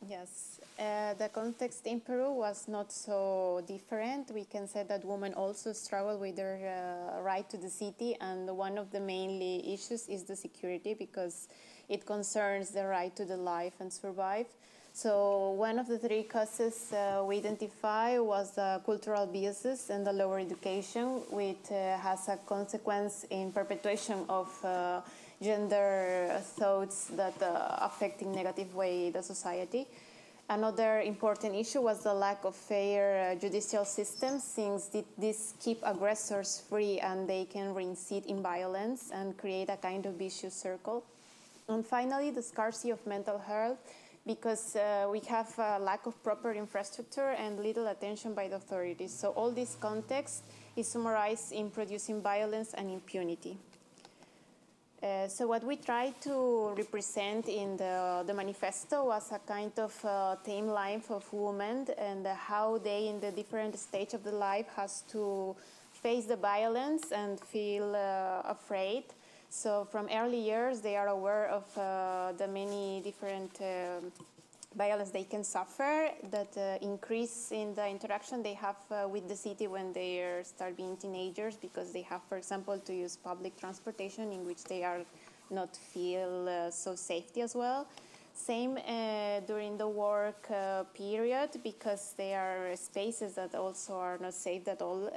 Yes, the context in Peru was not so different. We can say that women also struggle with their right to the city, and one of the mainly issues is the security, because it concerns the right to the life and survive. So one of the three causes we identify was cultural biases and the lower education, which has a consequence in perpetuation of gender thoughts that affect in negative way the society. Another important issue was the lack of fair judicial systems, since these keep aggressors free and they can reincite in violence and create a kind of vicious circle. And finally, the scarcity of mental health, because we have a lack of proper infrastructure and little attention by the authorities. So all this context is summarized in producing violence and impunity. So what we tried to represent in the manifesto was a kind of theme life of women and how they, in the different stage of the life, has to face the violence and feel afraid. So from early years, they are aware of the many different violence they can suffer, that increase in the interaction they have with the city when they start being teenagers, because they have, for example, to use public transportation in which they are not feel so safety as well. Same during the work period, because they are spaces that also are not safe at all,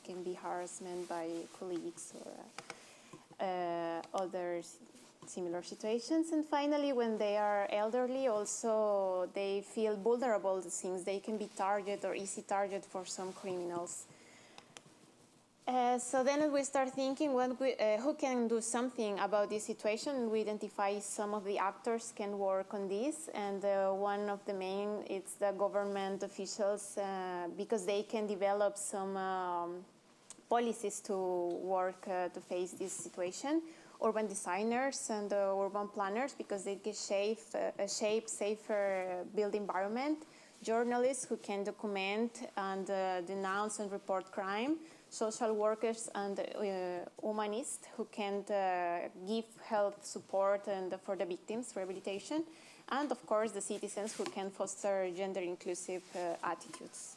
can be harassment by colleagues or other similar situations. And finally, when they are elderly, also they feel vulnerable, since they can be target or easy target for some criminals. So then we start thinking, who can do something about this situation? We identify some of the actors can work on this, and one of the main is the government officials, because they can develop some policies to work to face this situation. urban designers and urban planners because they can shape safer built environment, journalists who can document and denounce and report crime, social workers and humanists who can give health support and for the victims, rehabilitation, and of course the citizens who can foster gender inclusive attitudes.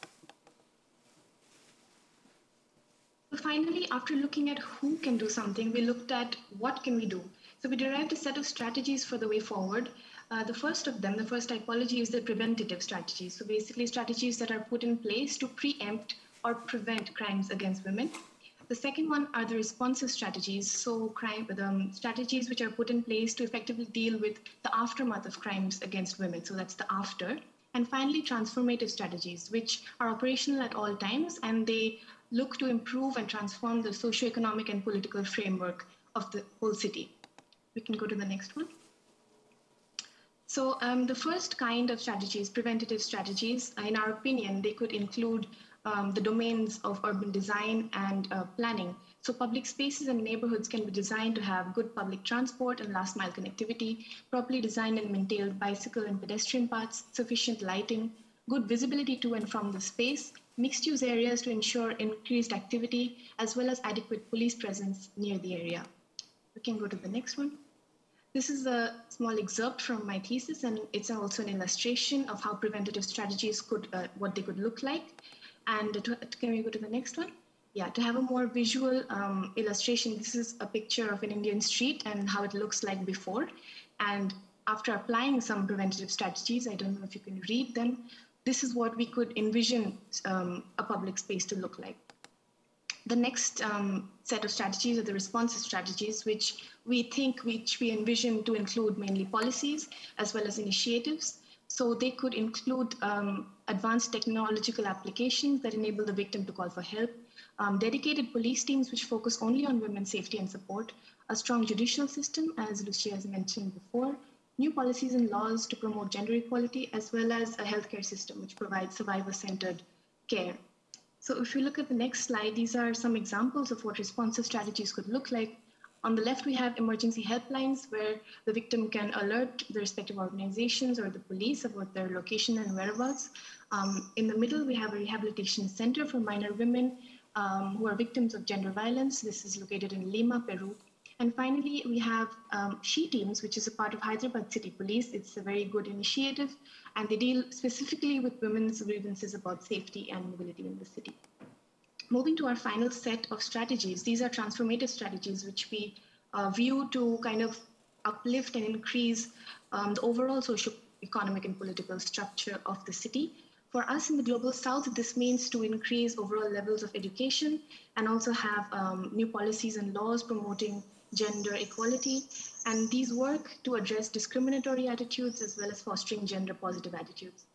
Finally, after looking at who can do something, we looked at what can we do. So we derived a set of strategies for the way forward. The first of them, the first typology, is the preventative strategies. So basically strategies that are put in place to preempt or prevent crimes against women. The second one are the responsive strategies. So strategies which are put in place to effectively deal with the aftermath of crimes against women. So that's the after. And finally, transformative strategies, which are operational at all times, and they look to improve and transform the socio-economic and political framework of the whole city. We can go to the next one. So the first kind of strategies, preventative strategies, in our opinion, they could include the domains of urban design and planning. So public spaces and neighborhoods can be designed to have good public transport and last mile connectivity, properly designed and maintained bicycle and pedestrian paths, sufficient lighting, good visibility to and from the space, mixed-use areas to ensure increased activity, as well as adequate police presence near the area. We can go to the next one. This is a small excerpt from my thesis, and it's also an illustration of how preventative strategies could, what they could look like. And can we go to the next one? Yeah, to have a more visual illustration, this is a picture of an Indian street and how it looks like before. And after applying some preventative strategies, I don't know if you can read them, this is what we could envision a public space to look like. The next set of strategies are the responsive strategies, which we envision to include mainly policies as well as initiatives. So they could include advanced technological applications that enable the victim to call for help, dedicated police teams which focus only on women's safety and support, a strong judicial system, as Lucia has mentioned before, new policies and laws to promote gender equality, as well as a healthcare system which provides survivor-centered care. So if you look at the next slide, these are some examples of what responsive strategies could look like. On the left, we have emergency helplines where the victim can alert the respective organizations or the police about their location and whereabouts. In the middle, we have a rehabilitation center for minor women who are victims of gender violence. This is located in Lima, Peru. And finally, we have SHE teams, which is a part of Hyderabad City Police. It's a very good initiative, and they deal specifically with women's grievances about safety and mobility in the city. Moving to our final set of strategies, these are transformative strategies, which we view to kind of uplift and increase the overall socio-economic and political structure of the city. For us in the Global South, this means to increase overall levels of education and also have new policies and laws promoting gender equality. And these work to address discriminatory attitudes as well as fostering gender positive attitudes.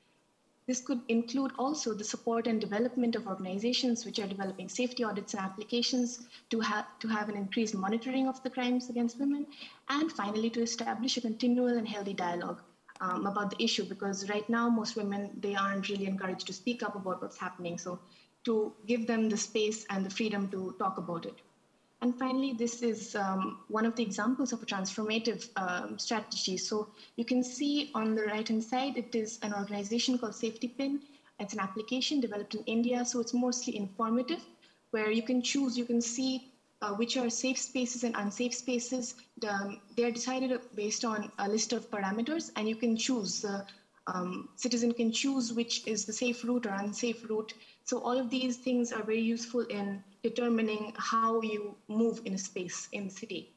This could include also the support and development of organizations which are developing safety audits and applications to have an increased monitoring of the crimes against women, and finally to establish a continual and healthy dialogue about the issue, because right now most women, they aren't really encouraged to speak up about what's happening. So to give them the space and the freedom to talk about it. And finally, this is one of the examples of a transformative strategy. So you can see on the right-hand side, it is an organization called Safety Pin. It's an application developed in India. So it's mostly informative, where you can choose, you can see which are safe spaces and unsafe spaces. They're decided based on a list of parameters, and you can choose, citizen can choose which is the safe route or unsafe route. So all of these things are very useful in determining how you move in a space in the city.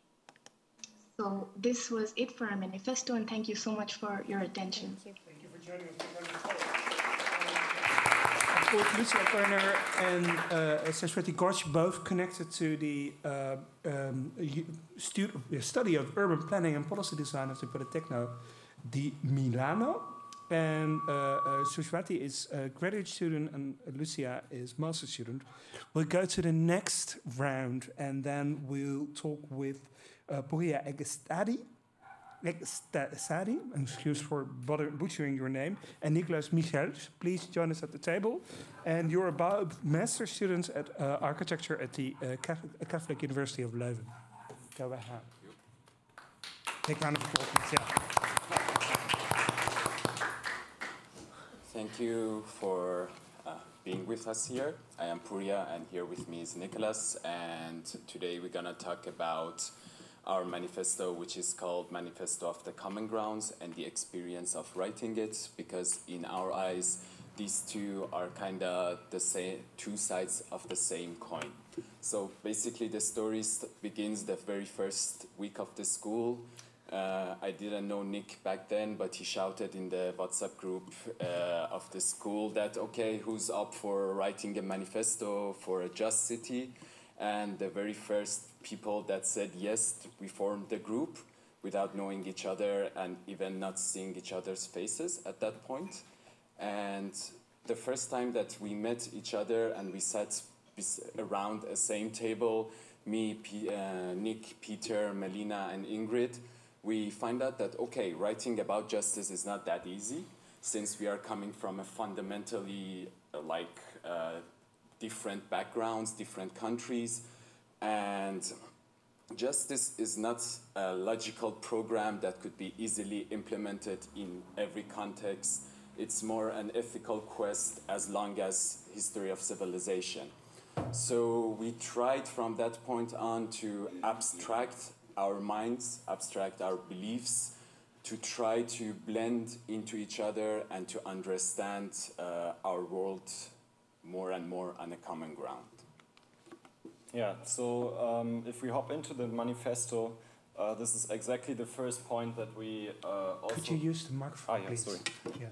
So this was it for our manifesto, and thank you so much for your attention. Thank you for joining us. Of course, Lucia Turner and Scarcity both connected to the study of urban planning and policy design at the Politecnico di Milano. And Scarcity is a graduate student and Lucia is master student. We'll go to the next round and then we'll talk with Poria Egestadi, excuse for butchering your name, and Nicolas Michels. Please join us at the table. And you're both master students at architecture at the Catholic University of Leuven. Go ahead. Big round of applause, yeah. Thank you for being with us here. I am Purya, and here with me is Nicholas, and today we're gonna talk about our manifesto, which is called Manifesto of the Common Grounds, and the experience of writing it, because in our eyes, these two are kind of the same, two sides of the same coin. So basically the story begins the very first week of the school. I didn't know Nick back then, but he shouted in the WhatsApp group of the school that, okay, who's up for writing a manifesto for a just city? And the very first people that said yes, we formed the group without knowing each other and even not seeing each other's faces at that point. And the first time that we met each other and we sat around a same table, me, Nick, Peter, Melina, and Ingrid, we find out that, okay, writing about justice is not that easy, since we are coming from a fundamentally different backgrounds, different countries, and justice is not a logical program that could be easily implemented in every context. It's more an ethical quest as long as history of civilization. So we tried from that point on to abstract our minds, abstract our beliefs, to try to blend into each other and to understand our world more and more on a common ground. Yeah, so if we hop into the manifesto, this is exactly the first point that we also... Could you use the microphone, please? Sorry. Yeah.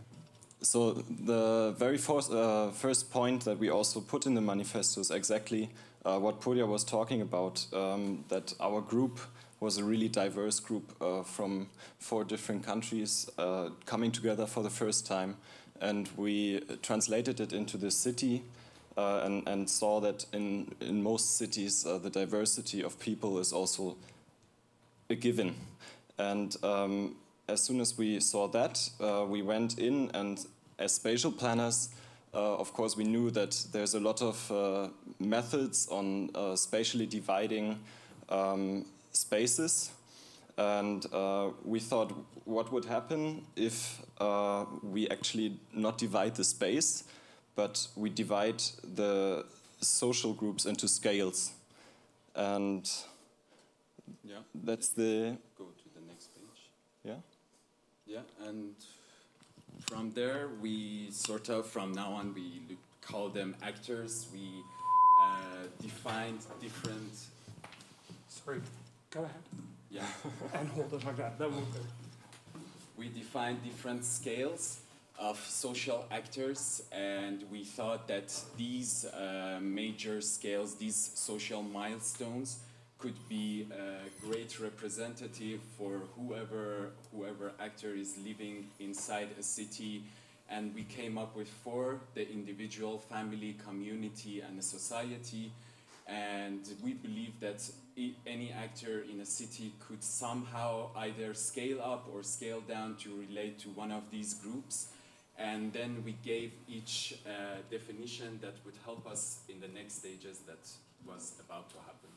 So the very first point that we also put in the manifesto is exactly what Purya was talking about, that our group was a really diverse group from 4 different countries coming together for the first time. And we translated it into the city and saw that in most cities the diversity of people is also a given. And as soon as we saw that, we went in, and as spatial planners, of course we knew that there's a lot of methods on spatially dividing spaces. And we thought, what would happen if we actually not divide the space, but we divide the social groups into scales? And yeah, that's the... Go to the next page. Yeah? Yeah, and from there, we sort of, from now on, we call them actors. We defined different... Sorry, go ahead. Yeah. And hold it like that. That will go. We defined different scales of social actors, and we thought that these major scales, these social milestones, could be a great representative for whoever actor is living inside a city. And we came up with 4: the individual, family, community, and a society. And we believe that any actor in a city could somehow either scale up or scale down to relate to one of these groups. And then we gave each definition that would help us in the next stages that was about to happen.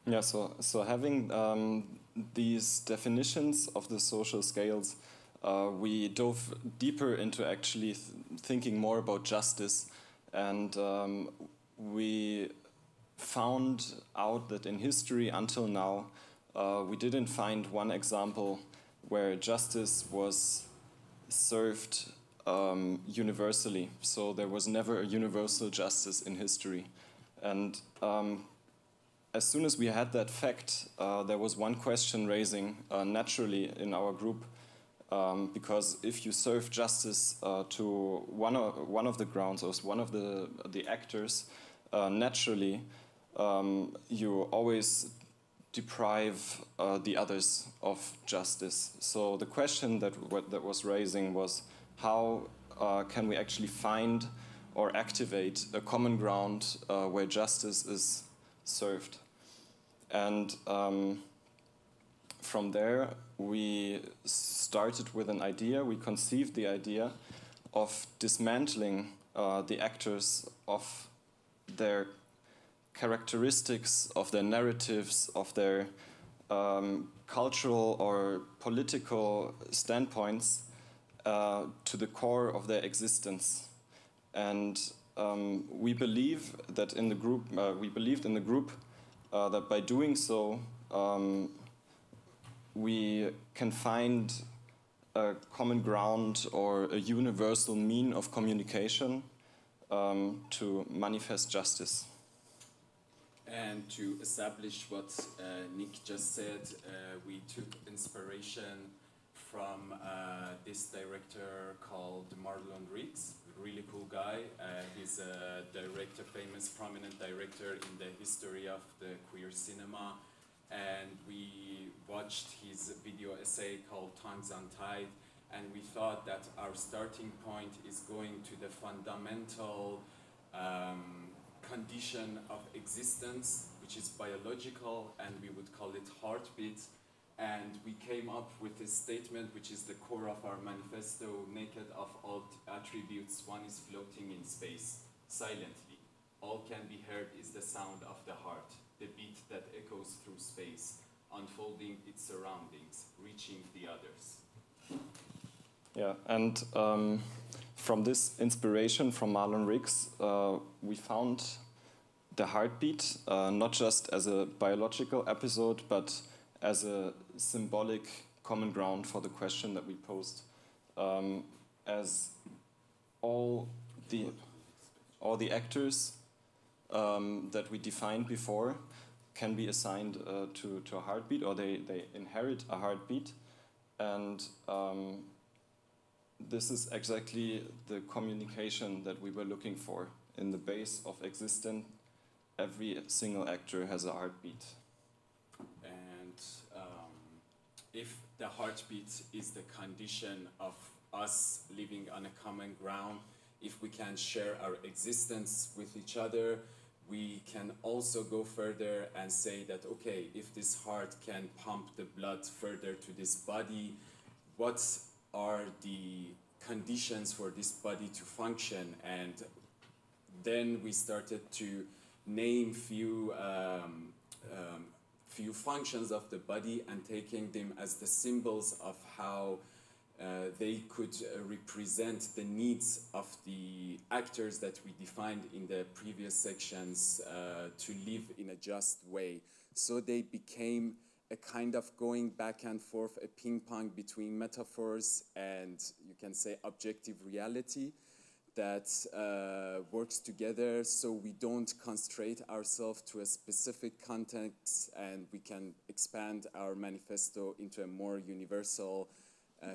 Yeah, so having these definitions of the social scales, we dove deeper into actually thinking more about justice, and we found out that in history until now, we didn't find one example where justice was served universally. So there was never a universal justice in history. And as soon as we had that fact, there was one question raising naturally in our group, because if you serve justice to one of the grounds or one of the actors, naturally you always deprive the others of justice. So the question that was raising was, how can we actually find or activate a common ground where justice is served? And from there, we started with an idea. We conceived the idea of dismantling the actors of their characteristics, of their narratives, of their cultural or political standpoints to the core of their existence. And we believe that in the group, we believed in the group that by doing so, we can find a common ground or a universal mean of communication to manifest justice. And to establish what Nick just said, we took inspiration from this director called Marlon Riggs, really cool guy. He's a director, famous, prominent director in the history of the queer cinema. And we watched his video essay called Tongues Untied, and we thought that our starting point is going to the fundamental condition of existence, which is biological, and we would call it heartbeat. And we came up with this statement, which is the core of our manifesto: naked of all attributes, one is floating in space, silently. All can be heard is the sound of the heart, the beat that echoes through space, unfolding its surroundings, reaching the others. Yeah, and from this inspiration from Marlon Riggs, we found the heartbeat not just as a biological episode, but as a symbolic common ground for the question that we posed, as all the actors that we defined before can be assigned to a heartbeat, or they inherit a heartbeat, and this is exactly the communication that we were looking for. In the base of existence, every single actor has a heartbeat. And if the heartbeat is the condition of us living on a common ground, if we can share our existence with each other, we can also go further and say that, okay, if this heart can pump the blood further to this body, what are the conditions for this body to function? And then we started to name few functions of the body and taking them as the symbols of how they could represent the needs of the actors that we defined in the previous sections to live in a just way. So they became a kind of going back and forth, a ping pong between metaphors and, you can say, objective reality that works together, so we don't constrain ourselves to a specific context, and we can expand our manifesto into a more universal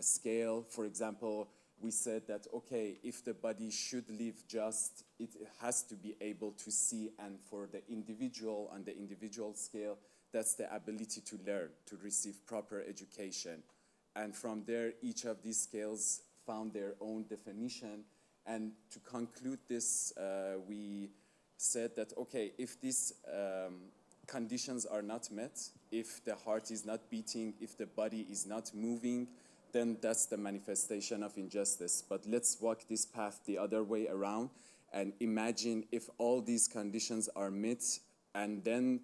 scale. For example, we said that, okay, if the body should live just, it has to be able to see, and for the individual, on the individual scale, that's the ability to learn, to receive proper education. And from there, each of these scales found their own definition. And to conclude this, we said that, okay, if these conditions are not met, if the heart is not beating, if the body is not moving, then that's the manifestation of injustice. But let's walk this path the other way around and imagine if all these conditions are met, and then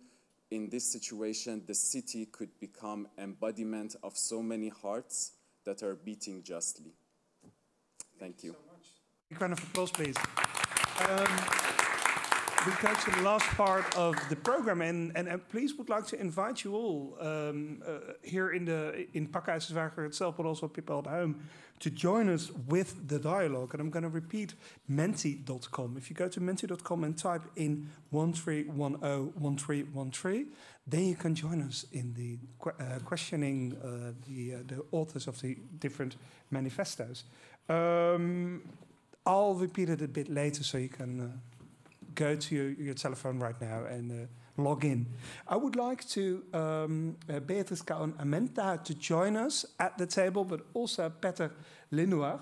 in this situation, the city could become embodiment of so many hearts that are beating justly. Thank you. A round of applause, please. We go to the last part of the program, and please would like to invite you all here in Pakhuis Zwager itself, but also people at home, to join us with the dialogue. And I'm going to repeat menti.com. If you go to menti.com and type in 13101313, then you can join us in the questioning the authors of the different manifestos. I'll repeat it a bit later so you can go to your telephone right now and log in. I would like to Beatrice and Amenta to join us at the table, but also Peter Lenoir,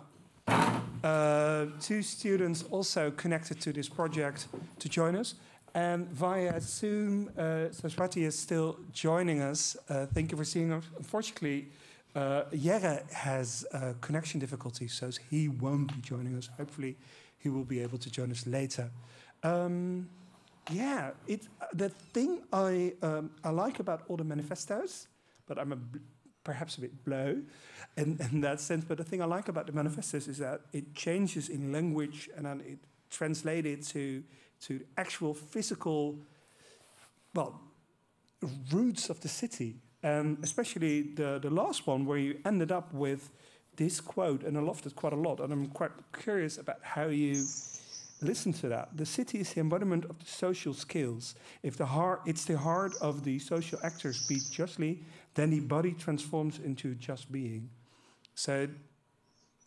two students also connected to this project, to join us. And via Zoom, Scarcity is still joining us. Thank you for seeing us. Unfortunately, Jere has connection difficulties, so he won't be joining us. Hopefully, he will be able to join us later. The thing I like about all the manifestos, but I'm perhaps a bit blow in that sense. But the thing I like about the manifestos is that it changes in language and then it translated to actual physical, well, roots of the city. And especially the last one where you ended up with this quote, and I loved it quite a lot, and I'm quite curious about how you listen to that. The city is the embodiment of the social skills. If it's the heart of the social actors beat justly, then the body transforms into just being. So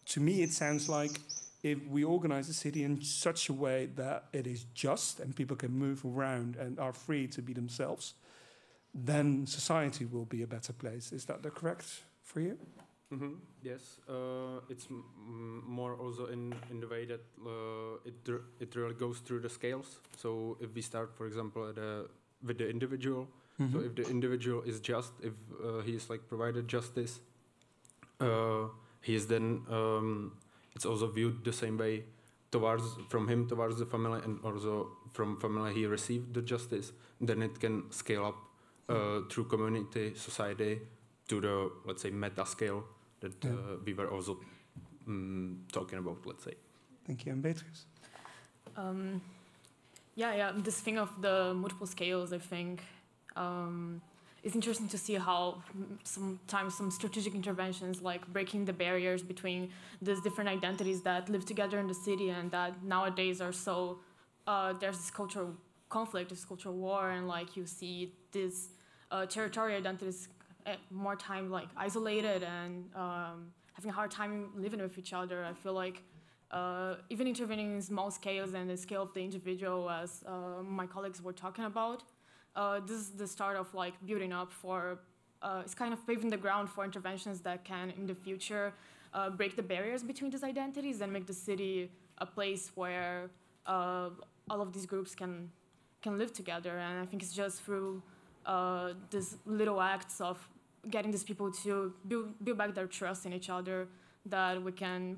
to me it sounds like if we organize the city in such a way that it is just and people can move around and are free to be themselves, then society will be a better place. Is that the correct for you? Mm-hmm. Yes, it's more also in the way that it really goes through the scales. So if we start, for example, with the individual, so if the individual is just, if he is like provided justice, he is then it's also viewed the same way from him towards the family, and also from family he received the justice. Then it can scale up through community, society, to the, let's say, meta scale that we were also talking about, let's say. Thank you. And Beatrice? Yeah, this thing of the multiple scales, I think, it's interesting to see how sometimes some strategic interventions, like breaking the barriers between these different identities that live together in the city and that nowadays are so, there's this cultural conflict, this cultural war, and like you see these territorial identities more time like isolated and having a hard time living with each other. I feel like even intervening in small scales and the scale of the individual, as my colleagues were talking about, this is the start of like building up for, it's kind of paving the ground for interventions that can in the future break the barriers between these identities and make the city a place where all of these groups can live together. And I think it's just through these little acts of getting these people to build back their trust in each other that we can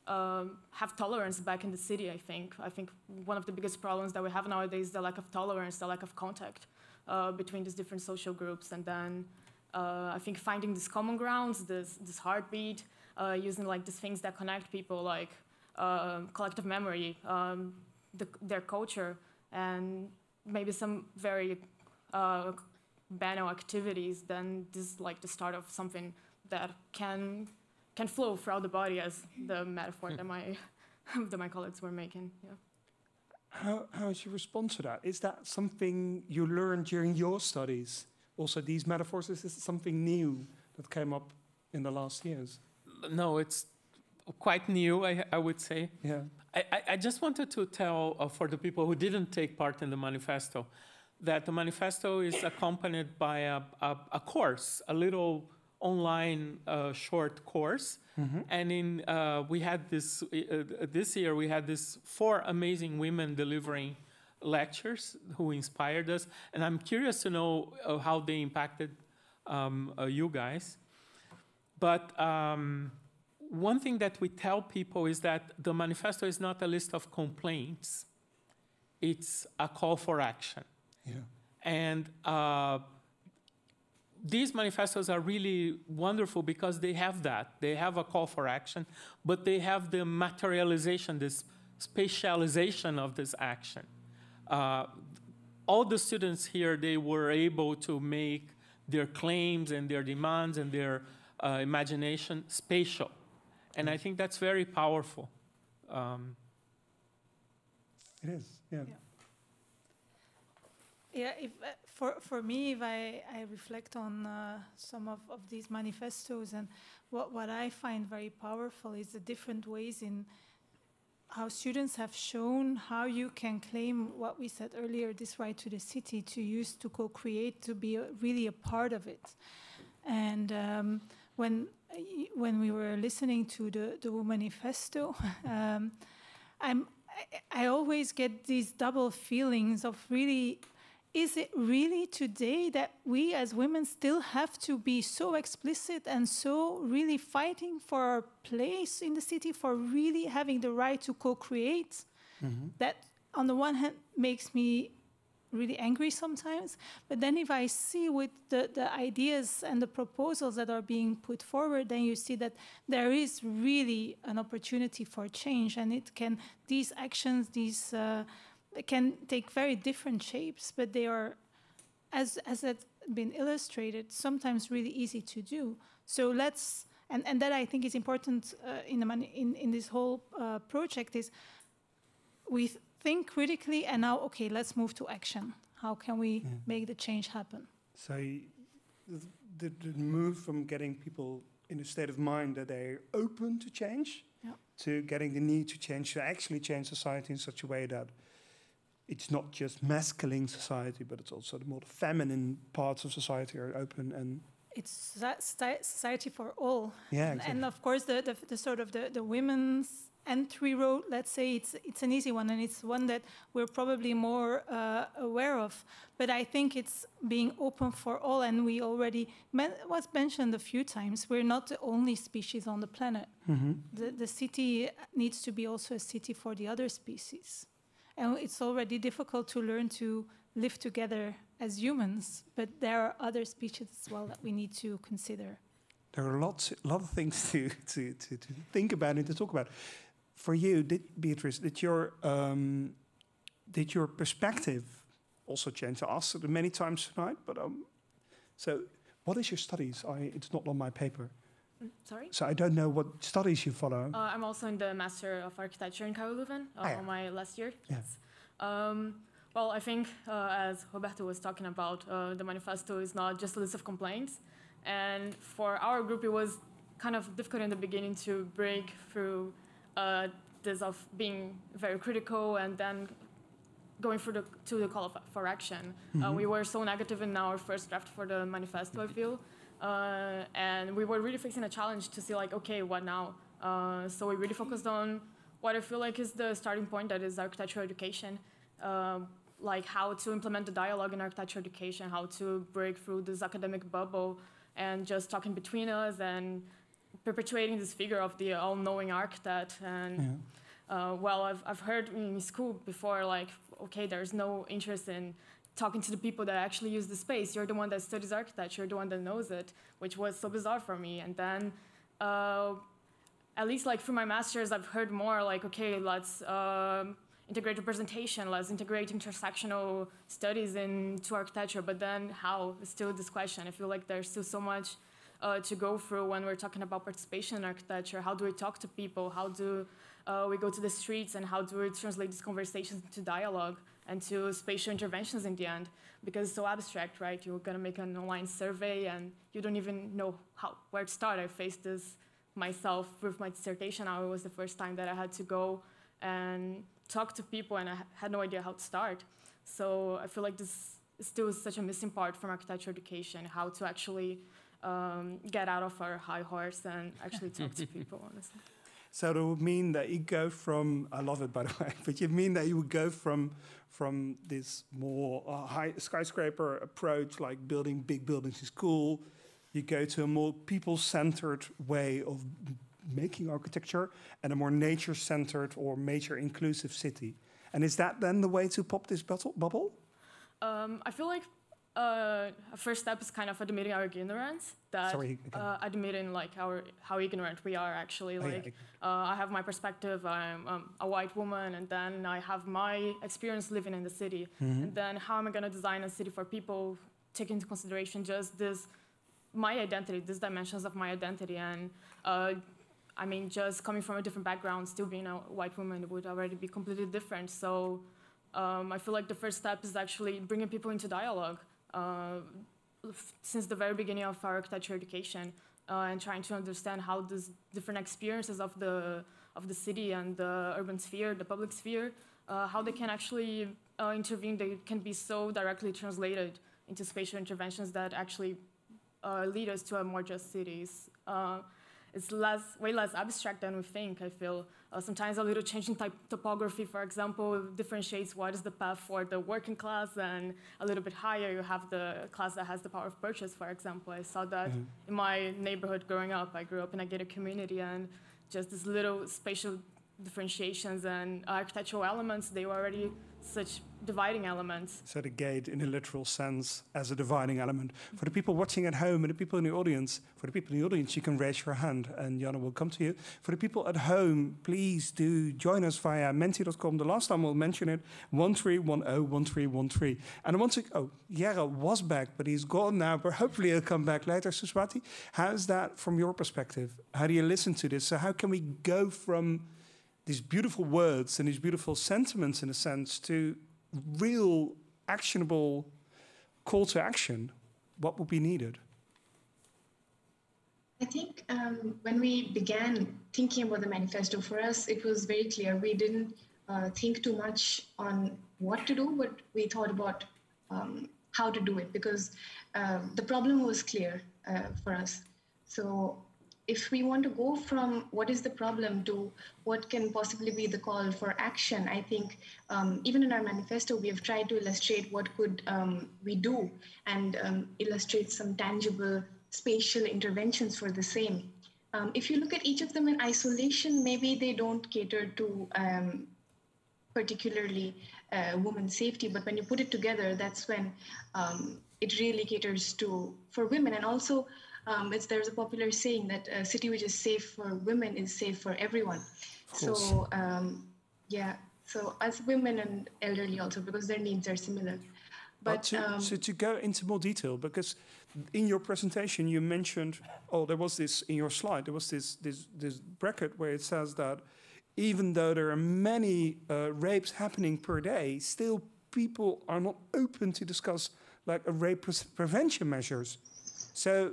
have tolerance back in the city, I think. I think one of the biggest problems that we have nowadays is the lack of tolerance, the lack of contact between these different social groups. And then I think finding these common grounds, this heartbeat, using like these things that connect people, like collective memory, their culture, and maybe some very banal activities, then this is like the start of something that can flow throughout the body, as the metaphor that my colleagues were making. Yeah. How is your response to that? Is that something you learned during your studies? Also, these metaphors, is this something new that came up in the last years? No, it's quite new, I would say. Yeah. I just wanted to tell for the people who didn't take part in the manifesto, that the manifesto is accompanied by a course, a little online short course. And we had this, this year we had this 4 amazing women delivering lectures who inspired us. And I'm curious to know how they impacted you guys. But one thing that we tell people is that the manifesto is not a list of complaints. It's a call for action. Yeah. And these manifestos are really wonderful because they have that. They have a call for action, but they have the materialization, this spatialization of this action. All the students here, they were able to make their claims and their demands and their imagination spatial. And I think that's very powerful. It is, yeah. Yeah, if, for me, if I reflect on some of these manifestos, and what I find very powerful is the different ways in how students have shown how you can claim what we said earlier, this right to the city, to use, to co-create, to be really a part of it. And when we were listening to the manifesto, I always get these double feelings of really, is it really today that we as women still have to be so explicit and so really fighting for our place in the city, for really having the right to co-create? That on the one hand makes me really angry sometimes. But then if I see with the ideas and the proposals that are being put forward, then you see that there is really an opportunity for change, and these actions, can take very different shapes, but they are, as it's been illustrated, sometimes really easy to do. So and that I think is important in this whole project is we think critically and now, okay, let's move to action. How can we make the change happen? So the move from getting people in a state of mind that they're open to change to getting the need to change, to actually change society in such a way that it's not just masculine society, but it's also the more feminine parts of society are open and it's society for all. Yeah, exactly. And of course, the sort of the women's entry road, let's say, it's an easy one, and it's one that we're probably more aware of. But I think it's being open for all, and we already was mentioned a few times. We're not the only species on the planet. Mm-hmm. The city needs to be also a city for the other species, and it's already difficult to learn to live together as humans, but there are other species as well that we need to consider. There are a lot of things to think about and to talk about. For you, Beatrice, did your perspective also change? I asked it many times tonight, but so what is your studies? It's not on my paper. Sorry? So I don't know what studies you follow. I'm also in the Master of Architecture in KU Leuven on my last year. Yeah. Yes. Well, I think, as Roberto was talking about, the manifesto is not just a list of complaints. And for our group, it was kind of difficult in the beginning to break through this of being very critical and then going through to the call for action. Mm-hmm. We were so negative in our first draft for the manifesto, I feel. And we were really facing a challenge to see, like, okay, what now? So we really focused on what I feel like is the starting point, that is architectural education. Like how to implement the dialogue in architecture education, how to break through this academic bubble and just talking between us and perpetuating this figure of the all-knowing architect. And well, I've heard in school before, like, okay, there's no interest in talking to the people that actually use the space. You're the one that studies architecture, you're the one that knows it, which was so bizarre for me. And then at least like through my master's, I've heard more like, okay, let's integrate representation, let's integrate intersectional studies into architecture, but then how is still this question. I feel like there's still so much to go through when we're talking about participation in architecture. How do we talk to people? How do we go to the streets, and how do we translate these conversations into dialogue and to spatial interventions in the end? Because it's so abstract, right? You're gonna make an online survey and you don't even know where to start. I faced this myself with my dissertation. It was the first time that I had to go and talk to people, and I had no idea how to start. So I feel like this is still such a missing part from architecture education, how to actually get out of our high horse and actually talk to people, honestly. So that would mean that you go from, I love it by the way, but you mean that you would go from this more high skyscraper approach, like building big buildings is cool, you go to a more people-centered way of making architecture and a more nature-centered or nature-inclusive city. And is that then the way to pop this bubble? I feel like a first step is kind of admitting our ignorance. Admitting like how ignorant we are actually. I have my perspective. I'm a white woman, and then I have my experience living in the city. Mm-hmm. And then how am I going to design a city for people, take into consideration just my identity, these dimensions of my identity, and I mean, just coming from a different background, still being a white woman, it would already be completely different. So I feel like the first step is actually bringing people into dialogue since the very beginning of our architecture education, and trying to understand how these different experiences of the city and the urban sphere, the public sphere, how they can actually intervene. They can be so directly translated into spatial interventions that actually lead us to a more just cities. It's way less abstract than we think, I feel. Sometimes a little change in topography, for example, differentiates what is the path for the working class, and a little bit higher you have the class that has the power of purchase, for example. I saw that in my neighborhood growing up. I grew up in a gated community, and just these little spatial differentiations and architectural elements, they were already such dividing elements. So the gate in a literal sense as a dividing element. For the people watching at home and the people in the audience, you can raise your hand and Jana will come to you. For the people at home, please do join us via menti.com. The last time we'll mention it, 13101313. And I want to, Jera was back, but he's gone now, but hopefully he'll come back later. Suswati, how's that from your perspective? How do you listen to this? So how can we go from these beautiful words and these beautiful sentiments, in a sense, to real actionable call to action? What would be needed? I think when we began thinking about the manifesto, for us, it was very clear. We didn't think too much on what to do, but we thought about how to do it, because the problem was clear for us. So if we want to go from what is the problem to what can possibly be the call for action, I think even in our manifesto, we have tried to illustrate what could we do and illustrate some tangible spatial interventions for the same. If you look at each of them in isolation, maybe they don't cater to particularly women's safety, but when you put it together, that's when it really caters for women. And also, there's a popular saying that a city which is safe for women is safe for everyone. So, so as women and elderly also, because their needs are similar. But so to go into more detail, because in your presentation you mentioned, there was this in your slide, there was this bracket where it says that even though there are many rapes happening per day, still people are not open to discuss like a rape prevention measures. So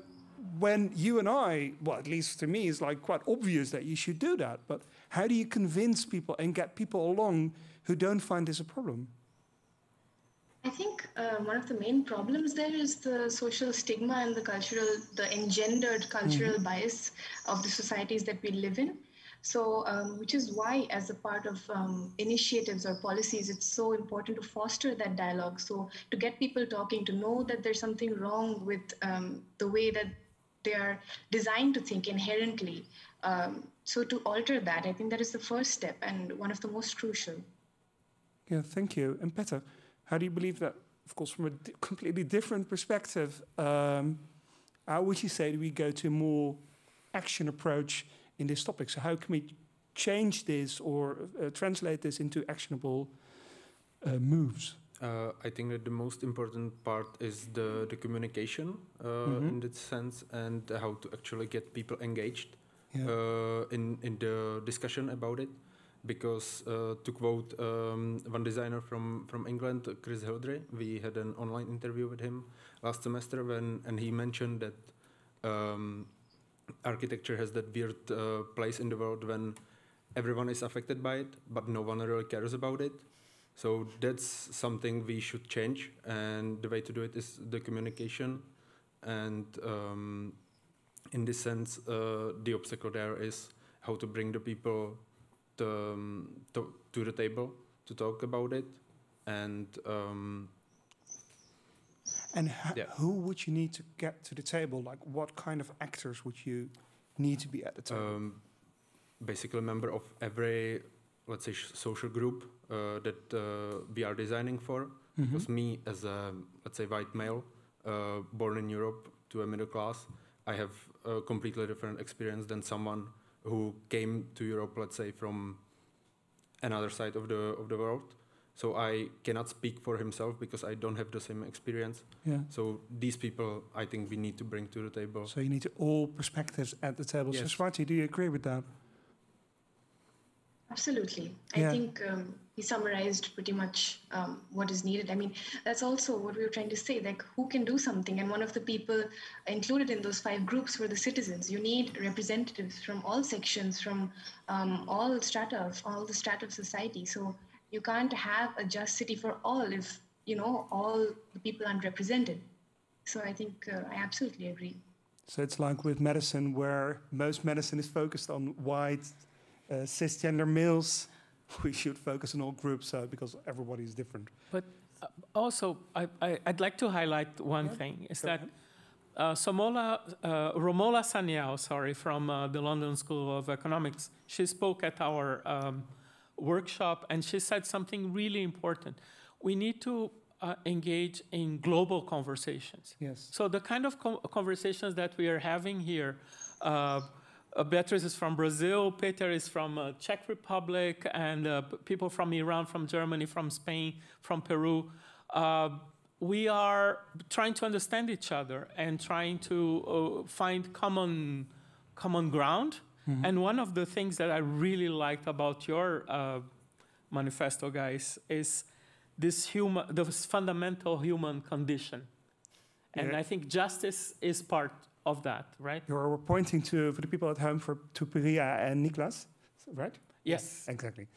when you and I, well, at least to me, it's like quite obvious that you should do that. But how do you convince people and get people along who don't find this a problem? I think one of the main problems there is the social stigma and the engendered cultural bias of the societies that we live in. So, which is why, as a part of initiatives or policies, it's so important to foster that dialogue. So, to get people talking, to know that there's something wrong with the way that they are designed to think inherently. So, to alter that, I think that is the first step and one of the most crucial. Yeah, thank you. And Petter, how do you believe that, of course, from a completely different perspective, how would you say we go to a more action approach in this topic? So how can we change this or translate this into actionable moves? I think that the most important part is the communication in that sense, and how to actually get people engaged in the discussion about it. Because to quote one designer from England, Chris Hildre, we had an online interview with him last semester and he mentioned that architecture has that weird place in the world when everyone is affected by it, but no one really cares about it. So that's something we should change, and the way to do it is the communication. And in this sense, the obstacle there is how to bring the people to the table to talk about it. And who would you need to get to the table? Like, what kind of actors would you need to be at the table? Basically, a member of every, let's say, social group that we are designing for. Because me, as a, let's say, white male, born in Europe to a middle class, I have a completely different experience than someone who came to Europe, let's say, from another side of the world. So I cannot speak for himself because I don't have the same experience. Yeah. So these people, I think we need to bring to the table. So you need all perspectives at the table. Yes. So Swati, do you agree with that? Absolutely. I think he summarized pretty much what is needed. I mean, that's also what we were trying to say, like who can do something? And one of the people included in those 5 groups were the citizens. You need representatives from all sections, from all strata of society. So you can't have a just city for all if, you know, all the people aren't represented. So I think I absolutely agree. So it's like with medicine, where most medicine is focused on white, cisgender males. We should focus on all groups because everybody is different. But also, I'd like to highlight one thing, is that Romola Sanyao, from the London School of Economics, she spoke at our workshop, and she said something really important. We need to engage in global conversations. Yes. So the kind of conversations that we are having here, Beatrice is from Brazil, Peter is from Czech Republic, and people from Iran, from Germany, from Spain, from Peru. We are trying to understand each other and trying to find common ground. Mm-hmm. And one of the things that I really liked about your manifesto, guys, is this fundamental human condition. And yeah. I think justice is part of that, right? You're pointing to, for the people at home, to Priya and Niklas, right? Yes. Exactly.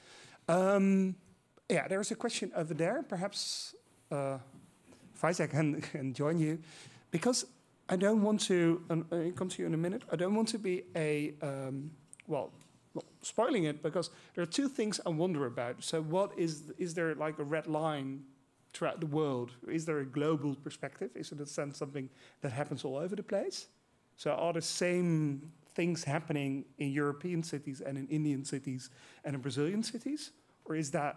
Yeah, there's a question over there. Perhaps Faisal can join you. Because I don't want to, I'll come to you in a minute, I don't want to be well, not spoiling it, because there are two things I wonder about. So what is there like a red line throughout the world? Is there a global perspective? Is it in a sense something that happens all over the place? So are the same things happening in European cities and in Indian cities and in Brazilian cities? Or is that,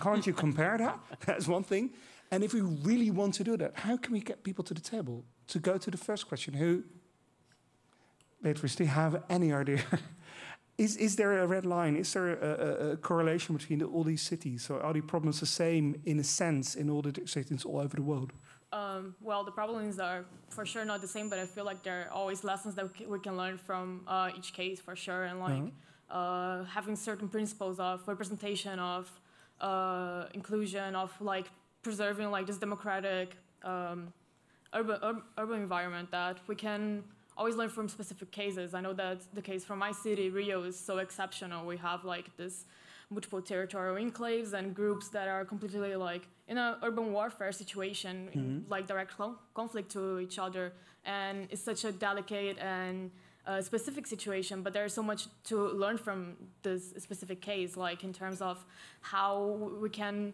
can't you compare that? That's one thing. And if we really want to do that, how can we get people to the table? To go to the first question, Beatrice, do you have any idea? Is there a red line? Is there a correlation between all these cities? Or are the problems the same in a sense in all the cities all over the world? Well, the problems are for sure not the same, but I feel like there are always lessons that we can learn from each case for sure. And like having certain principles of representation, of inclusion, of like preserving like this democratic urban environment that we can always learn from specific cases. I know that the case from my city, Rio, is so exceptional. We have like this multiple territorial enclaves and groups that are completely like in an urban warfare situation, in, like direct conflict to each other. And it's such a delicate and specific situation, but there's so much to learn from this specific case, like in terms of how we can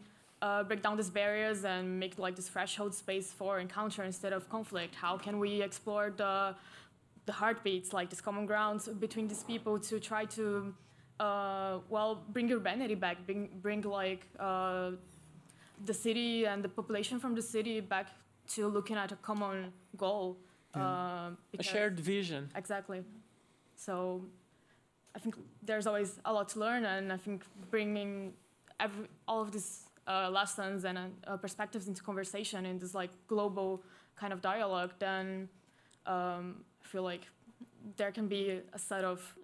break down these barriers and make like this threshold space for encounter instead of conflict. How can we explore the heartbeats, like this common grounds between these people to try to, well, bring urbanity back, bring like the city and the population from the city back to looking at a common goal. A shared vision. Exactly. So I think there's always a lot to learn, and I think bringing all of these lessons and perspectives into conversation in this like global kind of dialogue, then I feel like there can be a set of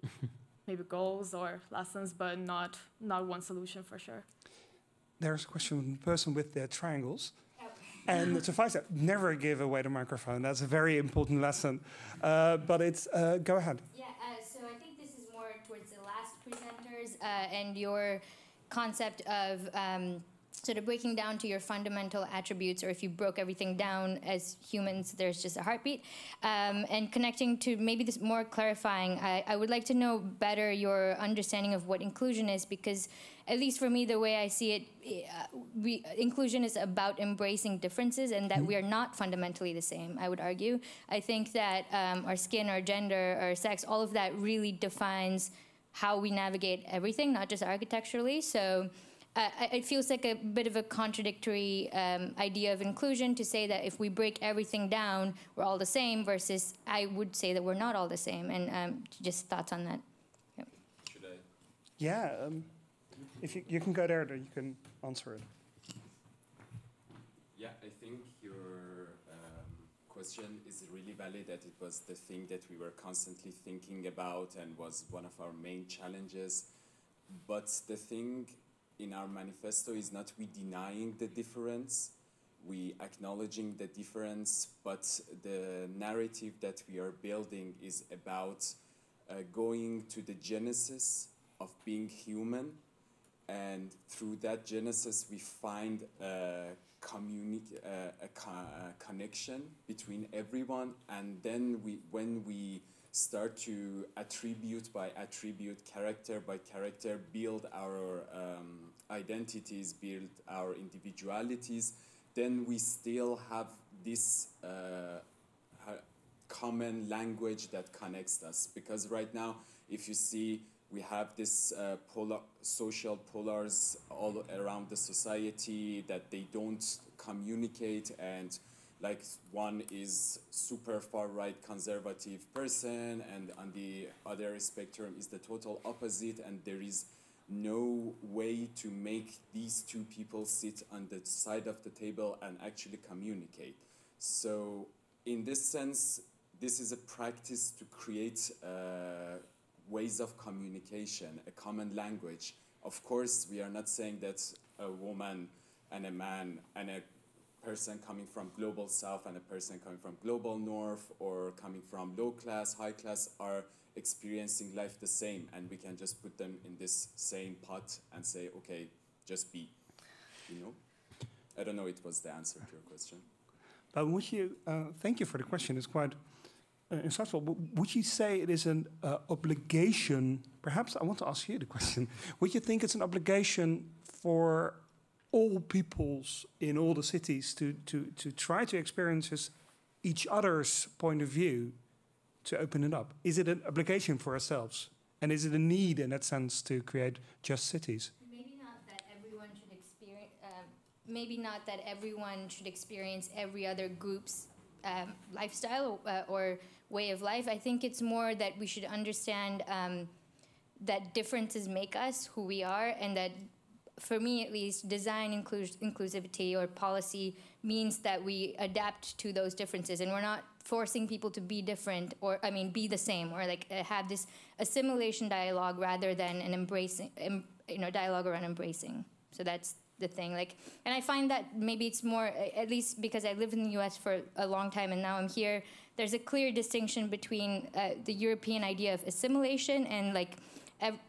maybe goals or lessons, but not one solution for sure. There's a question from the person with the triangles. And to Faisal, never give away the microphone. That's a very important lesson. But it's, go ahead. Yeah, so I think this is more towards the last presenters and your concept of sort of breaking down to your fundamental attributes, or if you broke everything down as humans, there's just a heartbeat. And connecting to maybe this more clarifying, I would like to know better your understanding of what inclusion is, because at least for me, the way I see it, inclusion is about embracing differences and that we are not fundamentally the same, I would argue. I think that our skin, our gender, our sex, all of that really defines how we navigate everything, not just architecturally. So it feels like a bit of a contradictory idea of inclusion to say that if we break everything down, we're all the same, versus I would say that we're not all the same. And just thoughts on that. Yep. Should I? Yeah. If you can go there, then you can answer it. Yeah, I think your question is really valid, that it was the thing that we were constantly thinking about and was one of our main challenges. But the thing in our manifesto is not we denying the difference, we acknowledging the difference, but the narrative that we are building is about going to the genesis of being human. And through that genesis, we find a connection between everyone. And then when we start to attribute by attribute, character by character, build our identities, build our individualities, then we still have this common language that connects us. Because right now, if you see we have this social polars all around the society that they don't communicate, and like one is super far-right conservative person, and on the other spectrum is the total opposite, and there is no way to make these two people sit on the side of the table and actually communicate. So in this sense, this is a practice to create ways of communication, a common language. Of course, we are not saying that a woman and a man and a person coming from global south and a person coming from global north or coming from low class, high class are experiencing life the same, and we can just put them in this same pot and say, okay, just be, you know? I don't know it was the answer to your question. But would you, thank you for the question, it's quite insightful. Would you say it is an obligation, perhaps I want to ask you the question, would you think it's an obligation for all peoples in all the cities to try to experience each other's point of view to open it up? Is it an obligation for ourselves? And is it a need in that sense to create just cities? Maybe not that everyone should experience, maybe not that everyone should experience every other group's lifestyle or way of life. I think it's more that we should understand that differences make us who we are, and that, for me at least, design inclusivity or policy means that we adapt to those differences, and we're not forcing people to be different, or I mean be the same, or like have this assimilation dialogue rather than an embracing, dialogue around embracing. So that's the thing. Like, and I find that maybe it's more, at least because I lived in the US for a long time and now I'm here, there's a clear distinction between the European idea of assimilation and like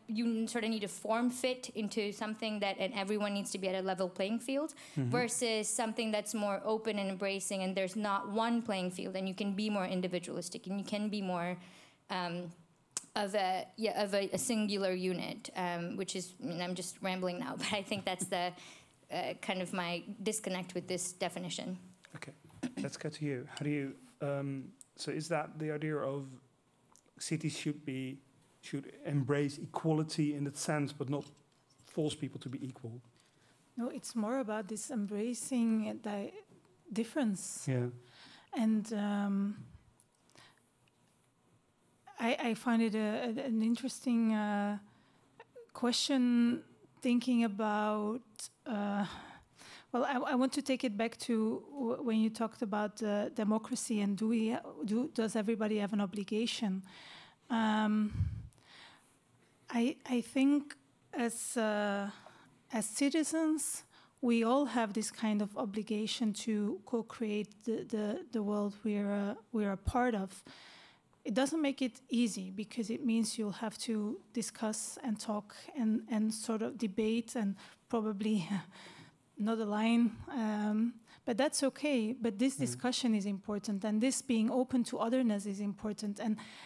you sort of need to form fit into something that, and everyone needs to be at a level playing field, versus something that's more open and embracing, and there's not one playing field, and you can be more individualistic, and you can be more of a singular unit, which is, I mean, I'm just rambling now, but I think that's the kind of my disconnect with this definition. Okay, let's go to you. How do you, so is that the idea of cities should embrace equality in that sense, but not force people to be equal? No, it's more about this embracing the difference. Yeah. And I find it an interesting question, thinking about, well, I want to take it back to when you talked about democracy and does everybody have an obligation? I think as citizens, we all have this kind of obligation to co-create the world we're a part of. It doesn't make it easy because it means you'll have to discuss and talk and sort of debate and probably not align. But that's okay. But this discussion is important, and this being open to otherness is important,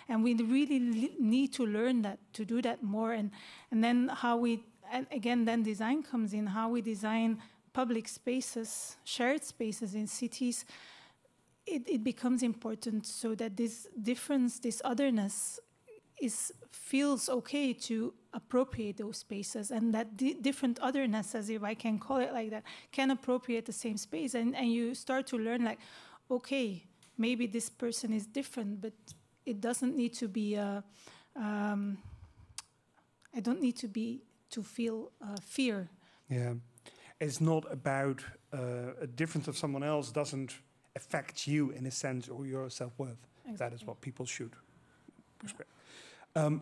and we really need to learn that, to do that more, and then how we, and again, then design comes in, how we design public spaces, shared spaces in cities. It becomes important so that this difference, this otherness, feels okay to appropriate those spaces, and that different otherness, as if I can call it like that, can appropriate the same space, and you start to learn, like, okay, maybe this person is different, but it doesn't need to be I don't need to feel fear. Yeah, it's not about a difference of someone else doesn't affect you in a sense or your self-worth. Exactly. That is what people should respect.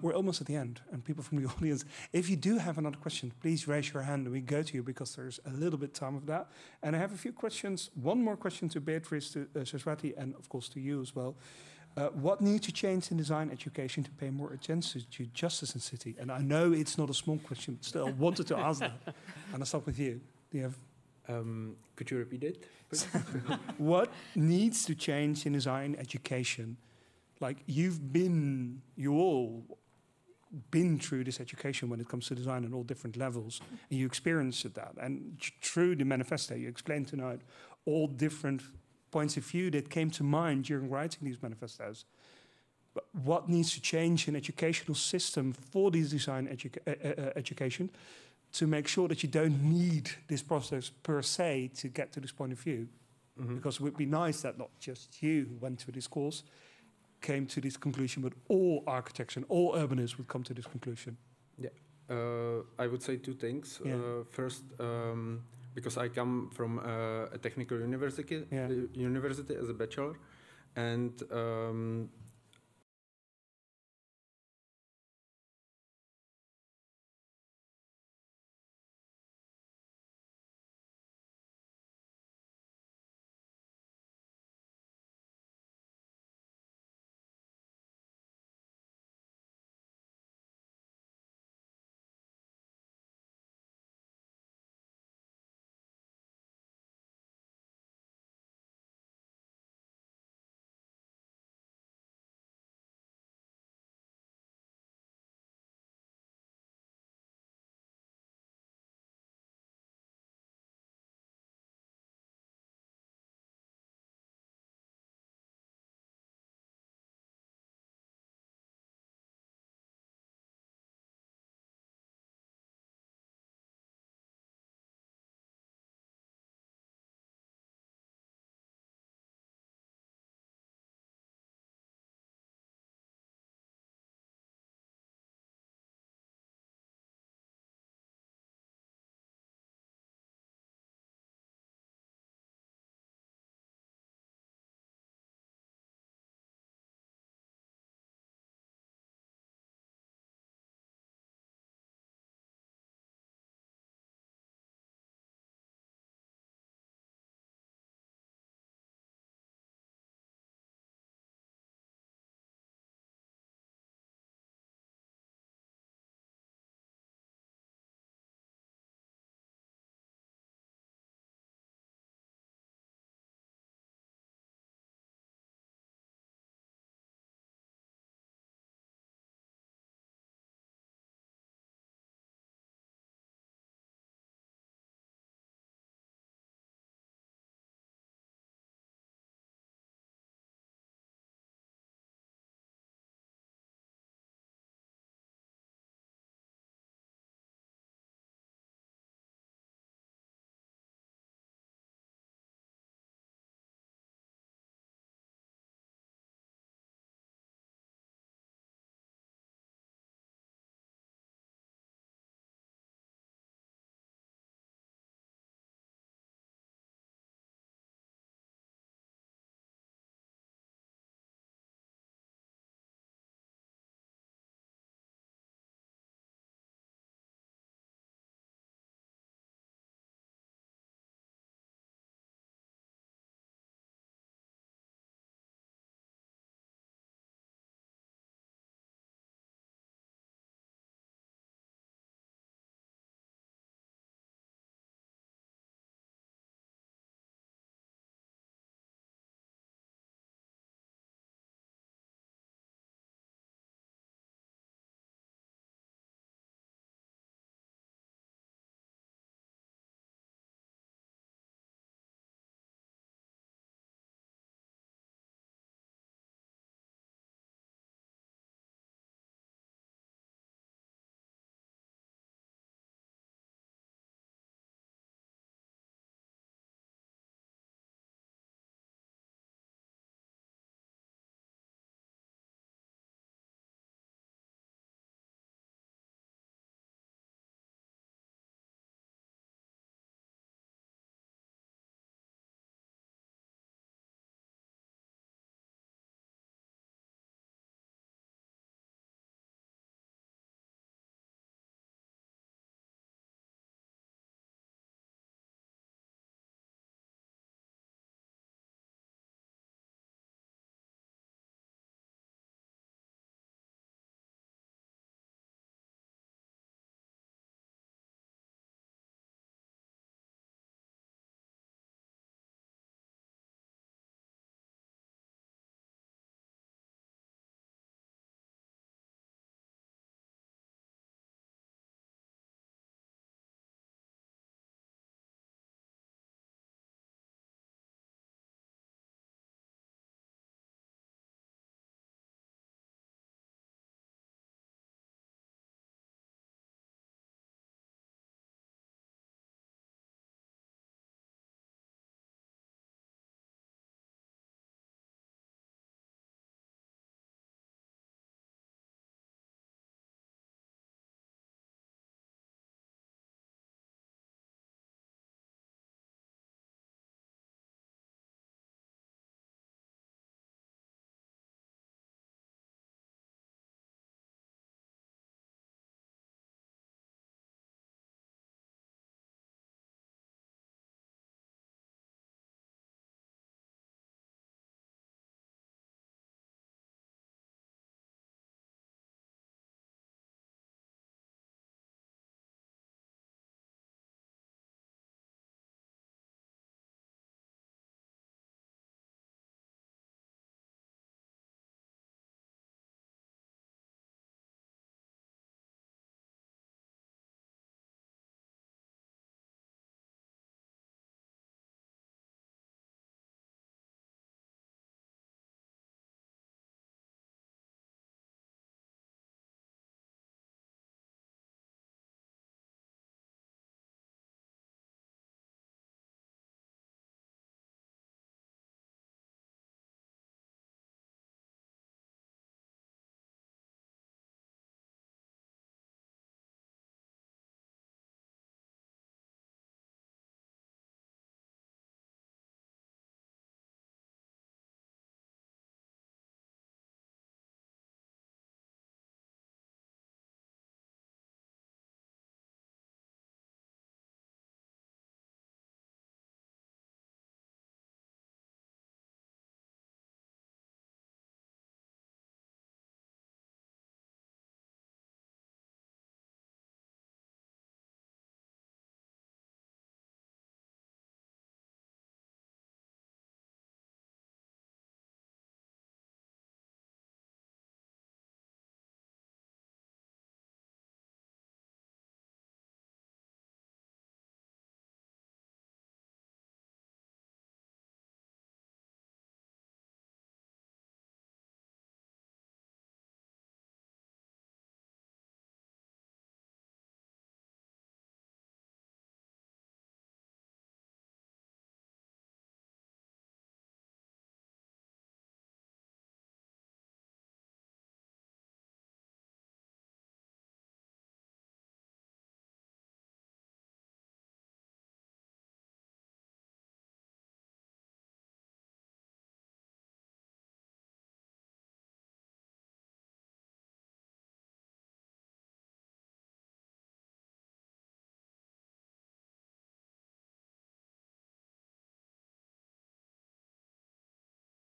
We're almost at the end, and people from the audience, if you do have another question, please raise your hand and we go to you, because there's a little bit time of that. And I have a few questions, one more question to Beatrice, to Scarcity, and of course to you as well. What needs to change in design education to pay more attention to justice in city? And I know it's not a small question, but still I wanted to ask that. And I'll start with you. Do you have? Could you repeat it? What needs to change in design education? Like, you all been through this education when it comes to design on all different levels, and you experienced that. And through the manifesto, you explained tonight all different points of view that came to mind during writing these manifestos. what needs to change in educational system for this design education to make sure that you don't need this process per se to get to this point of view. Because it would be nice that not just you who went through this course came to this conclusion, but all architects and all urbanists would come to this conclusion. Yeah, I would say two things. First, because I come from a technical university as a bachelor, and